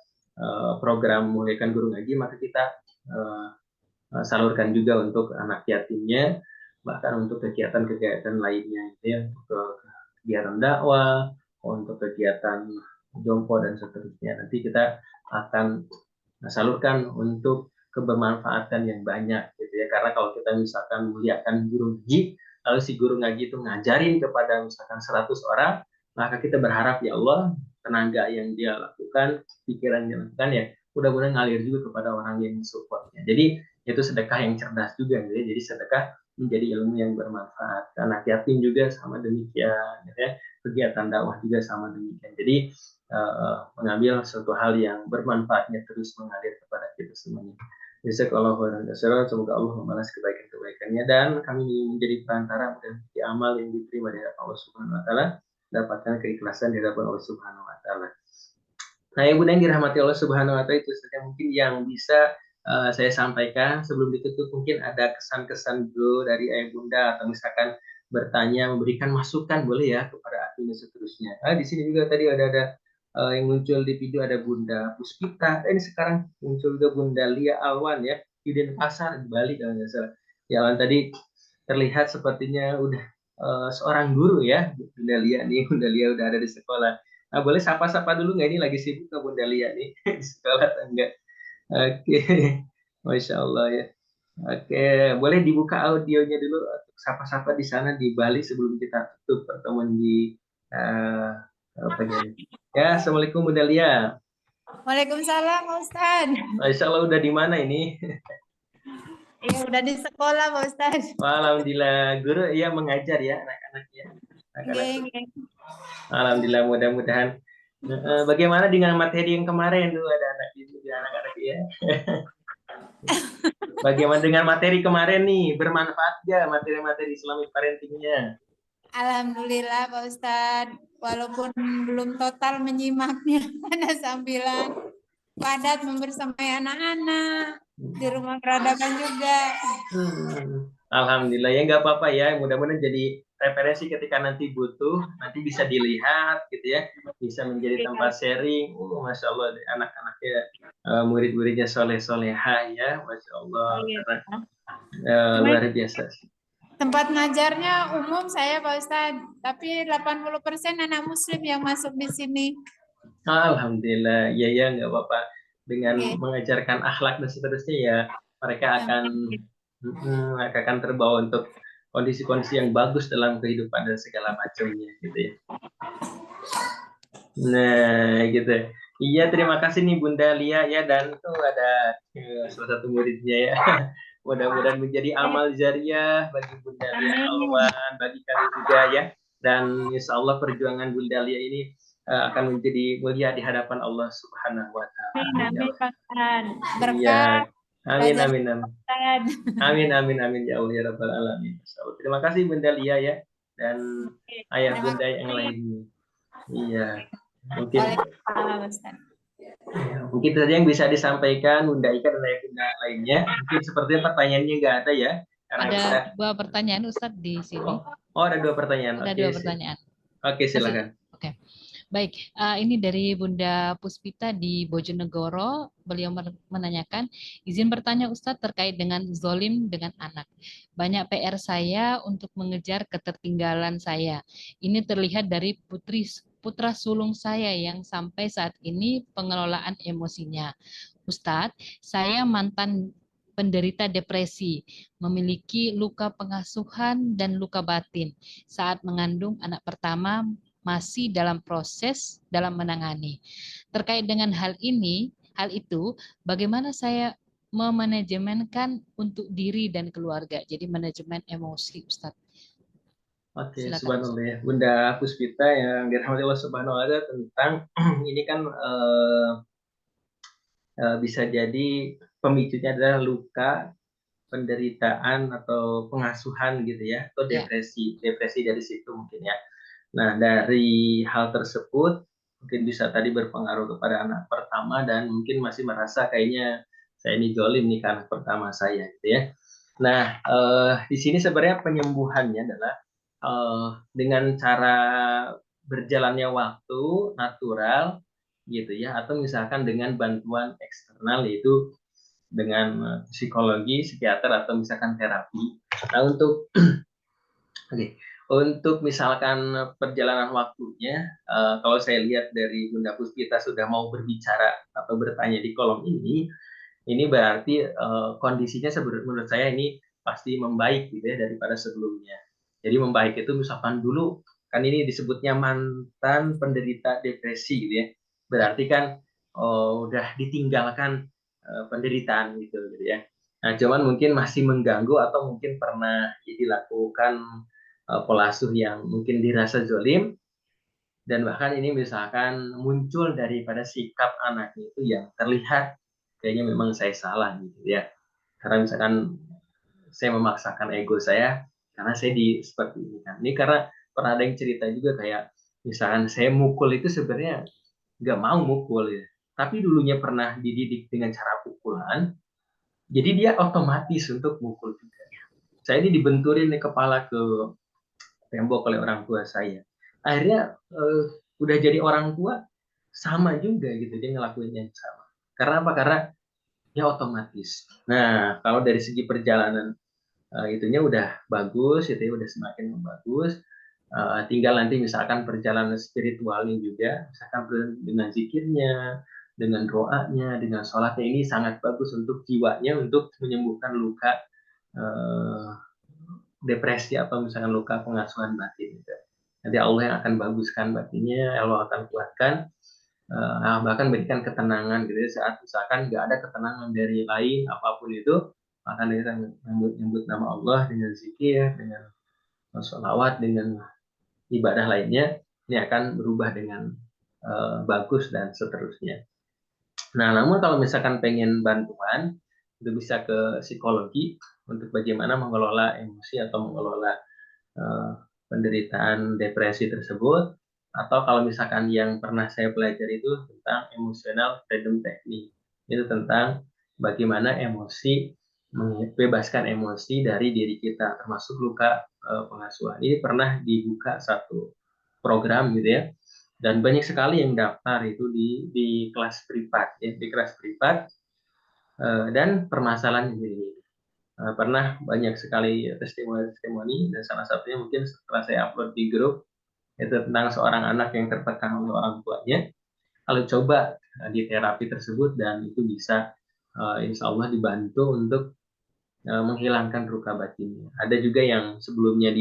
program muliakan guru ngaji, maka kita salurkan juga untuk anak yatimnya, bahkan untuk kegiatan-kegiatan lainnya ya, untuk kegiatan dakwah, untuk kegiatan jompo dan seterusnya. Nanti kita akan salurkan untuk kebermanfaatan yang banyak gitu ya. Karena kalau kita misalkan muliakan guru ngaji, lalu si guru ngaji itu ngajarin kepada misalkan 100 orang, maka kita berharap ya Allah, tenaga yang dia lakukan, pikiran yang dia lakukan ya, mudah-mudahan ngalir juga kepada orang yang supportnya. Jadi itu sedekah yang cerdas juga gitu ya. Jadi sedekah menjadi ilmu yang bermanfaat. Anak yatim juga sama demikian gitu ya. Kegiatan dakwah juga sama demikian. Jadi mengambil suatu hal yang bermanfaatnya terus mengalir kepada kita semuanya. Jazakallahu khairan katsiran, semoga Allah membalas kebaikan-kebaikannya, dan kami menjadi perantara dan amal yang diterima dari Allah Subhanahu wa taala, dapatkan keikhlasan di hadapan Allah Subhanahu wa taala. Nah, ibu yang dirahmati Allah Subhanahu wa taala, itu saja mungkin yang bisa saya sampaikan. Sebelum ditutup, mungkin ada kesan-kesan dulu dari ayah bunda, atau misalkan bertanya, memberikan masukan, boleh ya kepada admin seterusnya. Di sini juga tadi ada yang muncul di video, ada Bunda Puspita. Ini sekarang muncul juga Bunda Lia Alwan ya, di Denpasar di Bali kalau nggak salah. Ya, Alwan tadi terlihat sepertinya udah seorang guru ya, Bunda Lia nih. Bunda Lia udah ada di sekolah. Nah, boleh sapa-sapa dulu nggak, ini lagi sibuk ke Bunda Lia nih di sekolah atau enggak? Oke, Masya Allah ya. Oke, boleh dibuka audionya dulu, sapa-sapa di sana di Bali sebelum kita tutup pertemuan di apa ya. Assalamualaikum Bunda Lia. Waalaikumsalam Ustaz. Masya Allah, udah di mana ini? Iya, udah di sekolah Pak Ustadz. Wah, alhamdulillah guru ya mengajar ya anak-anak ya. Anak-anak. Geng. Alhamdulillah mudah-mudahan. Bagaimana dengan materi yang kemarin tuh ada anak-anak ya. Bagaimana dengan materi kemarin nih? Bermanfaat gak materi-materi Islamic parentingnya? Alhamdulillah Pak Ustadz. Walaupun belum total menyimaknya, ada sambilan padat membersamai anak-anak di rumah peradaban juga. Alhamdulillah ya nggak apa-apa ya. Mudah-mudahan jadi referensi ketika nanti butuh, nanti bisa dilihat gitu ya, bisa menjadi tempat sharing. Masya Allah anak-anaknya, murid-muridnya soleh-soleha ya, Masya Allah. Luar biasa. Tempat ngajarnya umum saya Pak Ustadz, tapi 80% anak muslim yang masuk di sini. Alhamdulillah, ya nggak apa-apa. Dengan mengajarkan akhlak dan seterusnya ya, mereka akan terbawa untuk kondisi-kondisi yang bagus dalam kehidupan dan segala macamnya gitu ya. Nah, gitu. Iya, terima kasih nih Bunda Lia ya, dan itu ada salah satu muridnya ya. Mudah-mudahan menjadi amal jariah bagi Bunda Lia Alwan, bagi kami juga ya. Dan insya Allah perjuangan Bunda Lia ini akan menjadi mulia di hadapan Allah Subhanahu wa Ta'ala. Amin, Pak Ustaz. Berkah. Iya. Amin, amin, amin. Amin, amin, amin ya Allah ya Rabbal Alamin. Terima kasih Bunda Lia ya, dan ayah Bunda yang lainnya. Iya. Mungkin saja yang bisa disampaikan Bunda Ika dan ayah Bunda lainnya. Mungkin sepertinya pertanyaannya nggak ada ya. Ada 2 pertanyaan Ustadz di sini. Oh, ada 2 pertanyaan. Ada 2 pertanyaan. Oke, silakan. Oke. Baik, ini dari Bunda Puspita di Bojonegoro. Beliau menanyakan, izin bertanya Ustadz terkait dengan zolim dengan anak. Banyak PR saya untuk mengejar ketertinggalan saya. Ini terlihat dari putra sulung saya yang sampai saat ini pengelolaan emosinya. Ustadz, saya mantan penderita depresi, memiliki luka pengasuhan dan luka batin. Saat mengandung anak pertama, masih dalam proses dalam menangani. Terkait dengan hal itu, bagaimana saya memanajemenkan untuk diri dan keluarga? Jadi manajemen emosi, Ustadz. Oke, subhanallah ya. Bunda Puspita yang dirahmati Allah Subhanahu wa Ta'ala, tentang ini kan bisa jadi pemicunya adalah luka, penderitaan atau pengasuhan gitu ya, atau depresi dari situ mungkin ya. Nah, dari hal tersebut mungkin bisa tadi berpengaruh kepada anak pertama dan mungkin masih merasa kayaknya saya ini zolim nih ke anak pertama saya gitu ya. Nah, di sini sebenarnya penyembuhannya adalah dengan cara berjalannya waktu natural gitu ya, atau misalkan dengan bantuan eksternal yaitu dengan psikologi, psikiater atau misalkan terapi. Nah, untuk misalkan perjalanan waktunya, kalau saya lihat dari Bunda Puspita sudah mau berbicara atau bertanya di kolom ini berarti kondisinya menurut saya ini pasti membaik gitu ya daripada sebelumnya. Jadi membaik itu misalkan dulu kan ini disebutnya mantan penderita depresi gitu ya. Berarti kan udah ditinggalkan penderitaan gitu ya. Nah, cuman mungkin masih mengganggu atau mungkin pernah dilakukan pola asuh yang mungkin dirasa zolim, dan bahkan ini misalkan muncul daripada sikap anaknya itu yang terlihat kayaknya memang saya salah gitu ya, karena misalkan saya memaksakan ego saya karena saya seperti ini kan. Ini karena pernah ada yang cerita juga kayak misalkan saya mukul itu sebenarnya nggak mau mukul ya, tapi dulunya pernah dididik dengan cara pukulan, jadi dia otomatis untuk mukul juga. Saya ini dibenturin nih kepala ke tembok oleh orang tua saya. Akhirnya udah jadi orang tua sama juga gitu, dia ngelakuin yang sama. Karena apa? Karena ya otomatis. Nah, kalau dari segi perjalanan itunya udah bagus, itu udah semakin bagus. Tinggal nanti misalkan perjalanan spiritualnya juga, misalkan dengan zikirnya, dengan doanya, dengan sholatnya, ini sangat bagus untuk jiwanya, untuk menyembuhkan luka depresi atau misalkan luka pengasuhan batin gitu. Nanti Allah yang akan baguskan batinnya, Allah akan kuatkan, bahkan berikan ketenangan gitu ya, saat misalkan nggak ada ketenangan dari lain apapun itu, maka kita menyebut nama Allah dengan zikir, dengan sholawat, dengan ibadah lainnya, ini akan berubah dengan bagus dan seterusnya. Nah, namun kalau misalkan pengen bantuan, itu bisa ke psikologi untuk bagaimana mengelola emosi atau mengelola penderitaan depresi tersebut, atau kalau misalkan yang pernah saya pelajari itu tentang emotional freedom technique, itu tentang bagaimana emosi, membebaskan emosi dari diri kita, termasuk luka pengasuhan. Ini pernah dibuka satu program gitu ya, dan banyak sekali yang daftar itu di kelas privat ya, di kelas privat, dan permasalahannya ini. Pernah banyak sekali testimoni dan salah satunya mungkin setelah saya upload di grup itu tentang seorang anak yang tertekan oleh orang tuanya, kalau coba di terapi tersebut dan itu bisa insya Allah dibantu untuk menghilangkan luka batinnya. Ada juga yang sebelumnya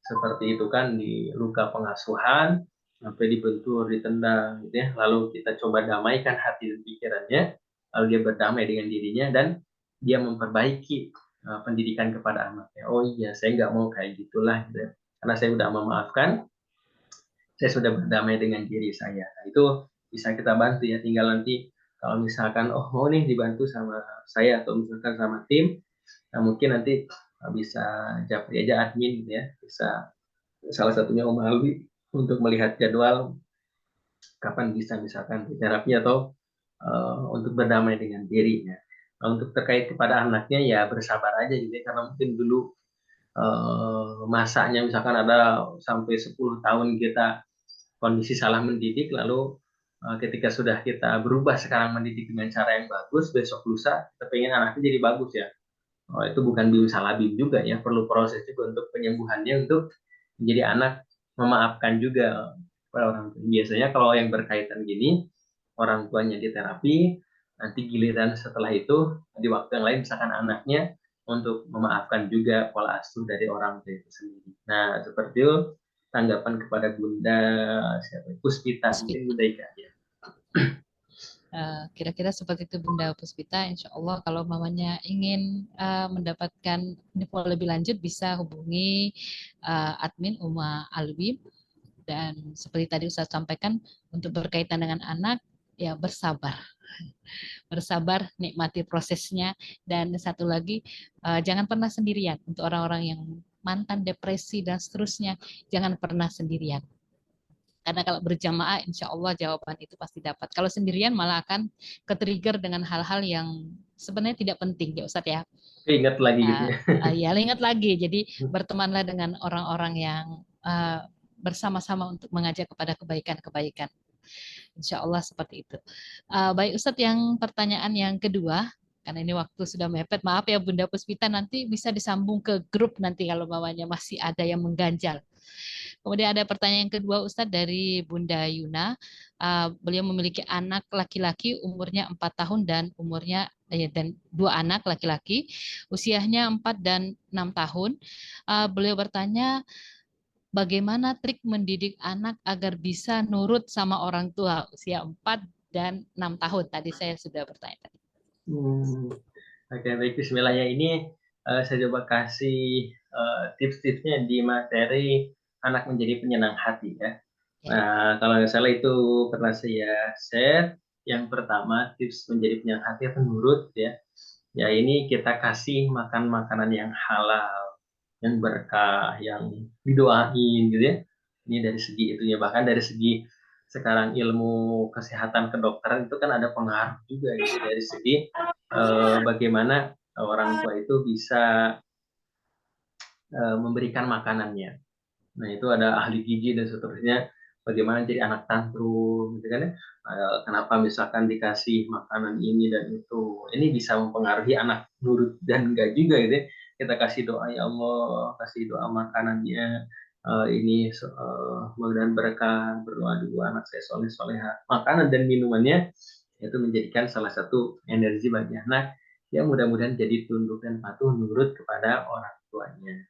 seperti itu kan, di luka pengasuhan sampai dibentur, ditendang gitu ya, lalu kita coba damaikan hati dan pikirannya, lalu dia berdamai dengan dirinya dan dia memperbaiki pendidikan kepada anaknya. Oh iya, saya nggak mau kayak gitulah gitu ya. Karena saya sudah memaafkan, saya sudah berdamai dengan diri saya. Nah, itu bisa kita bantu ya, tinggal nanti kalau misalkan mau nih dibantu sama saya atau misalkan sama tim, nah mungkin nanti bisa japri aja admin gitu ya, bisa salah satunya Om Alwi untuk melihat jadwal kapan bisa misalkan terapi atau untuk berdamai dengan dirinya. Nah, untuk terkait kepada anaknya ya bersabar aja gitu ya, karena mungkin dulu masanya misalkan ada sampai 10 tahun kita kondisi salah mendidik, lalu ketika sudah kita berubah sekarang mendidik dengan cara yang bagus, besok lusa kita pengen anaknya jadi bagus ya. Itu bukan bim salah bim juga ya, perlu proses juga untuk penyembuhannya, untuk menjadi anak memaafkan juga kepada orang tua. Biasanya kalau yang berkaitan gini, orang tuanya di terapi, nanti giliran setelah itu di waktu yang lain misalkan anaknya untuk memaafkan juga pola asuh dari orang tua itu sendiri. Nah, seperti itu tanggapan kepada Bunda siapa? Puspita, mungkin Bunda Ika ya. Kira-kira seperti itu Bunda Puspita. Insya Allah kalau mamanya ingin mendapatkan info lebih lanjut bisa hubungi admin Uma Alwi. Dan seperti tadi Ustaz sampaikan, untuk berkaitan dengan anak, ya bersabar. Bersabar, nikmati prosesnya. Dan satu lagi, jangan pernah sendirian. Untuk orang-orang yang mantan depresi dan seterusnya, jangan pernah sendirian. Karena kalau berjamaah, insya Allah jawaban itu pasti dapat. Kalau sendirian malah akan ke-trigger dengan hal-hal yang sebenarnya tidak penting, ya Ustadz ya. Ingat lagi gitu ya. Ya, ingat lagi. Jadi bertemanlah dengan orang-orang yang bersama-sama untuk mengajak kepada kebaikan-kebaikan. Insya Allah seperti itu. Baik Ustadz, yang pertanyaan yang kedua, karena ini waktu sudah mepet, maaf ya Bunda Puspita, nanti bisa disambung ke grup nanti kalau mamanya masih ada yang mengganjal. Kemudian ada pertanyaan yang kedua Ustadz dari Bunda Yuna. Beliau memiliki anak laki-laki umurnya 4 tahun dan dan 2 anak laki-laki usianya 4 dan 6 tahun. Beliau bertanya, bagaimana trik mendidik anak agar bisa nurut sama orang tua usia 4 dan 6 tahun? Tadi saya sudah bertanya tadi. Oke, baik, bismillah ya. Ini saya coba kasih tips-tipsnya di materi anak menjadi penyenang hati ya. Nah, kalau nggak salah itu pernah saya share. Yang pertama, tips menjadi penyenang hati atau nurut ya. Ya, ini kita kasih makan makanan yang halal, yang berkah, yang didoain gitu ya. Ini dari segi itunya, bahkan dari segi sekarang ilmu kesehatan kedokteran itu kan ada pengaruh juga gitu, dari segi bagaimana orang tua itu bisa memberikan makanannya. Nah, itu ada ahli gizi dan seterusnya, bagaimana jadi anak tantrum gitu kan ya. Kenapa misalkan dikasih makanan ini dan itu, ini bisa mempengaruhi anak nurut dan enggak juga gitu ya. Kita kasih doa, ya Allah, kasih doa makanannya ini mudah-mudahan berkah, berdoa dulu anak saya soleh soleha. Makanan dan minumannya itu menjadikan salah satu energi bagi anak yang mudah-mudahan jadi tunduk dan patuh nurut kepada orang tuanya.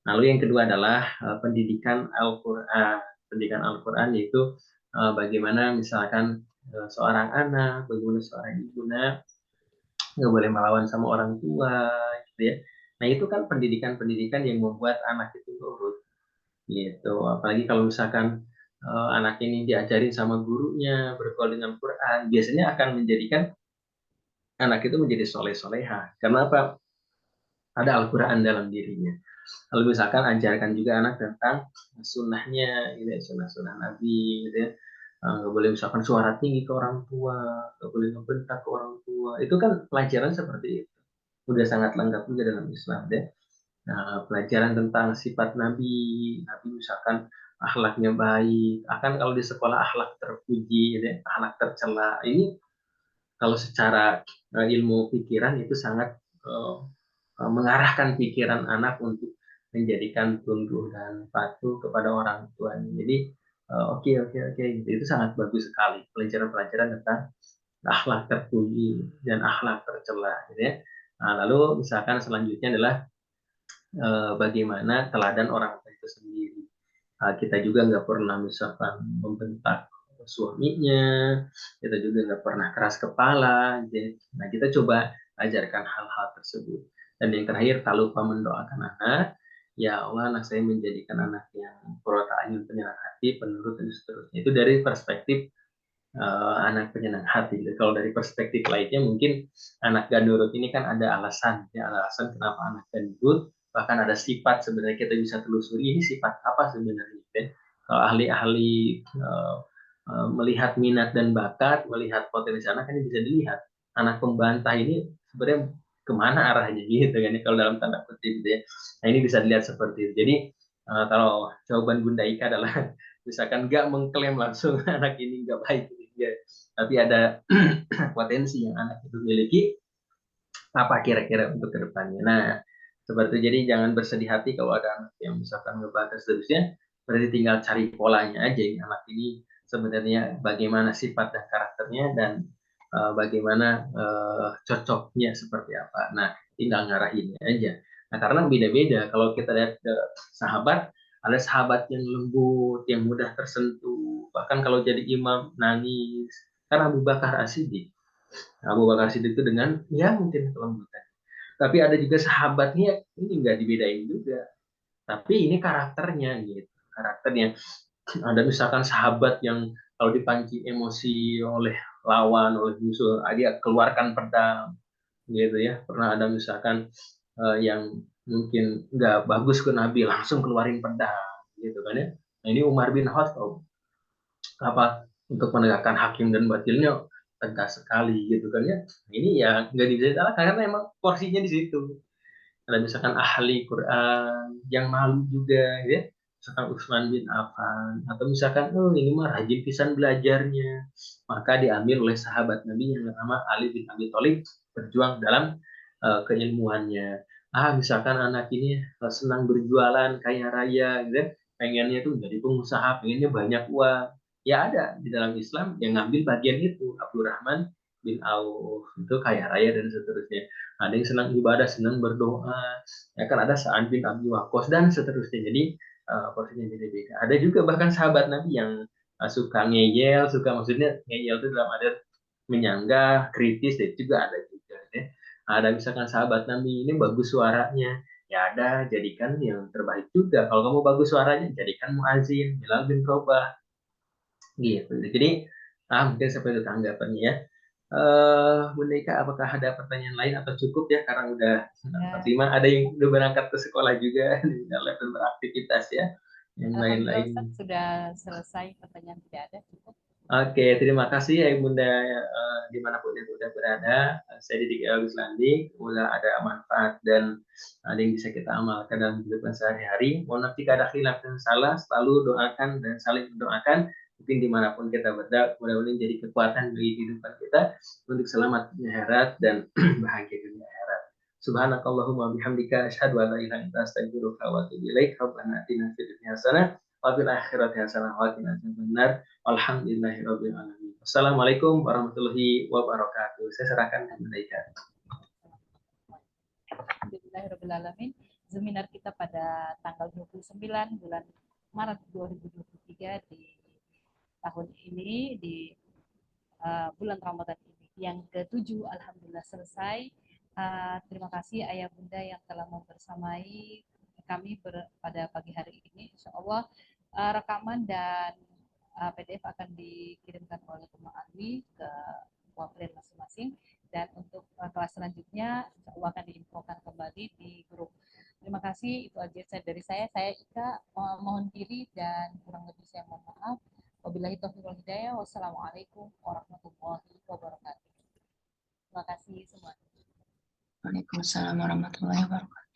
Lalu yang kedua adalah pendidikan Al-Quran. Pendidikan Al-Quran yaitu bagaimana misalkan seorang anak, bagaimana seorang ibu nggak boleh melawan sama orang tua, gitu ya. Nah itu kan pendidikan-pendidikan yang membuat anak itu nurut gitu. Apalagi kalau misalkan anak ini diajarin sama gurunya bergaul dengan Quran, biasanya akan menjadikan anak itu menjadi soleh-soleha. Karena apa? Ada Al-Quran dalam dirinya. Kalau misalkan ajarkan juga anak tentang sunnahnya, gitu ya, sunnah-sunnah Nabi, gitu ya. Nggak boleh misalkan suara tinggi ke orang tua, nggak boleh ngebentak ke orang tua. Itu kan pelajaran seperti itu. Udah sangat lengkap juga dalam Islam, deh. Nah, pelajaran tentang sifat Nabi, Nabi misalkan akhlaknya baik, akan kalau di sekolah akhlak terpuji, gitu ya, akhlak tercela. Ini kalau secara ilmu pikiran itu sangat mengarahkan pikiran anak untuk menjadikan tunduk dan patuh kepada orang tuanya. Jadi oke oke oke gitu. Itu sangat bagus sekali pelajaran-pelajaran tentang akhlak terpuji dan akhlak tercela gitu ya. Nah, lalu misalkan selanjutnya adalah bagaimana teladan orang tua itu sendiri. Kita juga nggak pernah misalkan membentak suaminya, kita juga nggak pernah keras kepala. Gitu. Nah, kita coba ajarkan hal-hal tersebut. Dan yang terakhir, tak lupa mendoakan anak. Ya Allah, anak saya menjadikan anak yang qurrata a'yun, penyayang hati, penurut, dan seterusnya. Itu dari perspektif anak penyayang hati. Jadi, kalau dari perspektif lainnya, mungkin anak gak nurut ini kan ada alasan. Ya, alasan kenapa anak gak nurut. Bahkan ada sifat sebenarnya kita bisa telusuri ini sifat apa sebenarnya. Ya. Kalau ahli-ahli melihat minat dan bakat, melihat potensi anak ini bisa dilihat. Anak pembantah ini sebenarnya kemana arahnya gitu kan ya, kalau dalam tanda kutip gitu ya. Nah ini bisa dilihat seperti itu. Jadi kalau jawaban Bunda Ika adalah misalkan nggak mengklaim langsung anak ini nggak baik, ya. Tapi ada potensi yang anak itu miliki, apa kira-kira untuk kedepannya. Nah, seperti jadi jangan bersedih hati kalau ada anak yang misalkan ngebantah seterusnya, berarti tinggal cari polanya aja ya, anak ini sebenarnya bagaimana sifat dan karakternya dan bagaimana cocoknya seperti apa. Nah, tinggal ngarahinnya aja. Nah, karena beda-beda. Kalau kita lihat ke sahabat, ada sahabat yang lembut, yang mudah tersentuh. Bahkan kalau jadi imam nangis. Kan Abu Bakar As-Siddiq. Abu Bakar Siddiq itu dengan ya mungkin kelembutan. Tapi ada juga sahabatnya ini nggak dibedain juga. Tapi ini karakternya gitu. Karakternya ada misalkan sahabat yang kalau dipancing emosi oleh lawan, oleh musuh, dia keluarkan pedang gitu ya. Pernah ada misalkan yang mungkin nggak bagus ke Nabi langsung keluarin pedang gitu kan ya. Nah, ini Umar bin Khattab apa untuk menegakkan hakim dan batilnya tegas sekali gitu kan ya. Ini ya nggak bisa disalahkan karena emang porsinya di situ. Ada misalkan ahli Quran yang malu juga ya, misalkan Utsman bin Affan atau misalkan oh ini mah rajin pisan belajarnya, maka diambil oleh sahabat Nabi yang bernama Ali bin Abi Thalib berjuang dalam keilmuannya. Misalkan anak ini senang berjualan kaya raya gitu ya, pengennya tuh jadi pengusaha, pengennya banyak uang. Ya ada di dalam Islam yang ngambil bagian itu. Abdurrahman bin Auf itu kaya raya dan seterusnya. Ada yang senang ibadah, senang berdoa. Ya kan ada Sa'ad bin Abi Waqqas dan seterusnya. Jadi porsinya beda-beda. Ada juga bahkan sahabat Nabi yang suka ngeyel, suka maksudnya ngeyel itu dalam ada menyanggah, kritis, itu juga ada juga. Ya. Ada misalkan sahabat Nabi ini bagus suaranya, ya ada jadikan yang terbaik juga. Kalau kamu bagus suaranya, jadikan muazin, Bilal bin Rabah, gitu. Jadi mungkin seperti itu tanggapannya ya. Bunda Ika, apakah ada pertanyaan lain atau cukup ya karena udah 45, ada yang udah berangkat ke sekolah juga dan beraktivitas ya, yang Alhamdulillah lain-lain. Ustaz, sudah selesai, pertanyaan tidak ada, cukup. Oke, terima kasih ya Bunda dimanapun ya Bunda berada. Saya Didik Agus Landi, semoga ada manfaat dan ada yang bisa kita amalkan dalam kehidupan sehari-hari. Mohon maaf jika ada khilaf dan salah, selalu doakan dan saling mendoakan. Mungkin dimanapun kita berada, mudah-mudahan jadi kekuatan bagi kehidupan kita untuk selamat di akhirat dan bahagia di akhirat. Subhanakallahumma bihamdika asyhadu an la ilaha illa anta astaghfiruka wa atubu ilaik. Rabbana atina fid dunya hasanah wa fil akhirati hasanah wa qina adzabannar. Alhamdulillahirabbil alamin. Assalamualaikum warahmatullahi wabarakatuh. Saya serahkan ke Bunda Ika. Alhamdulillahirabbil alamin. Seminar kita pada tanggal 29 bulan Maret 2023 di tahun ini, di bulan Ramadan ini yang ke-7 alhamdulillah selesai. Terima kasih Ayah Bunda yang telah membersamai kami pada pagi hari ini. Insya Allah rekaman dan PDF akan dikirimkan oleh Bung Alwi ke Waplen masing-masing, dan untuk kelas selanjutnya insya Allah akan diinfokan kembali di grup. Terima kasih, itu aja dari saya. Saya Ika mohon diri dan kurang lebih saya mohon maaf. Wabillahi taufiq wal hidayah. Wassalamualaikum warahmatullahi wabarakatuh. Terima kasih semua. Waalaikumsalam warahmatullahi wabarakatuh.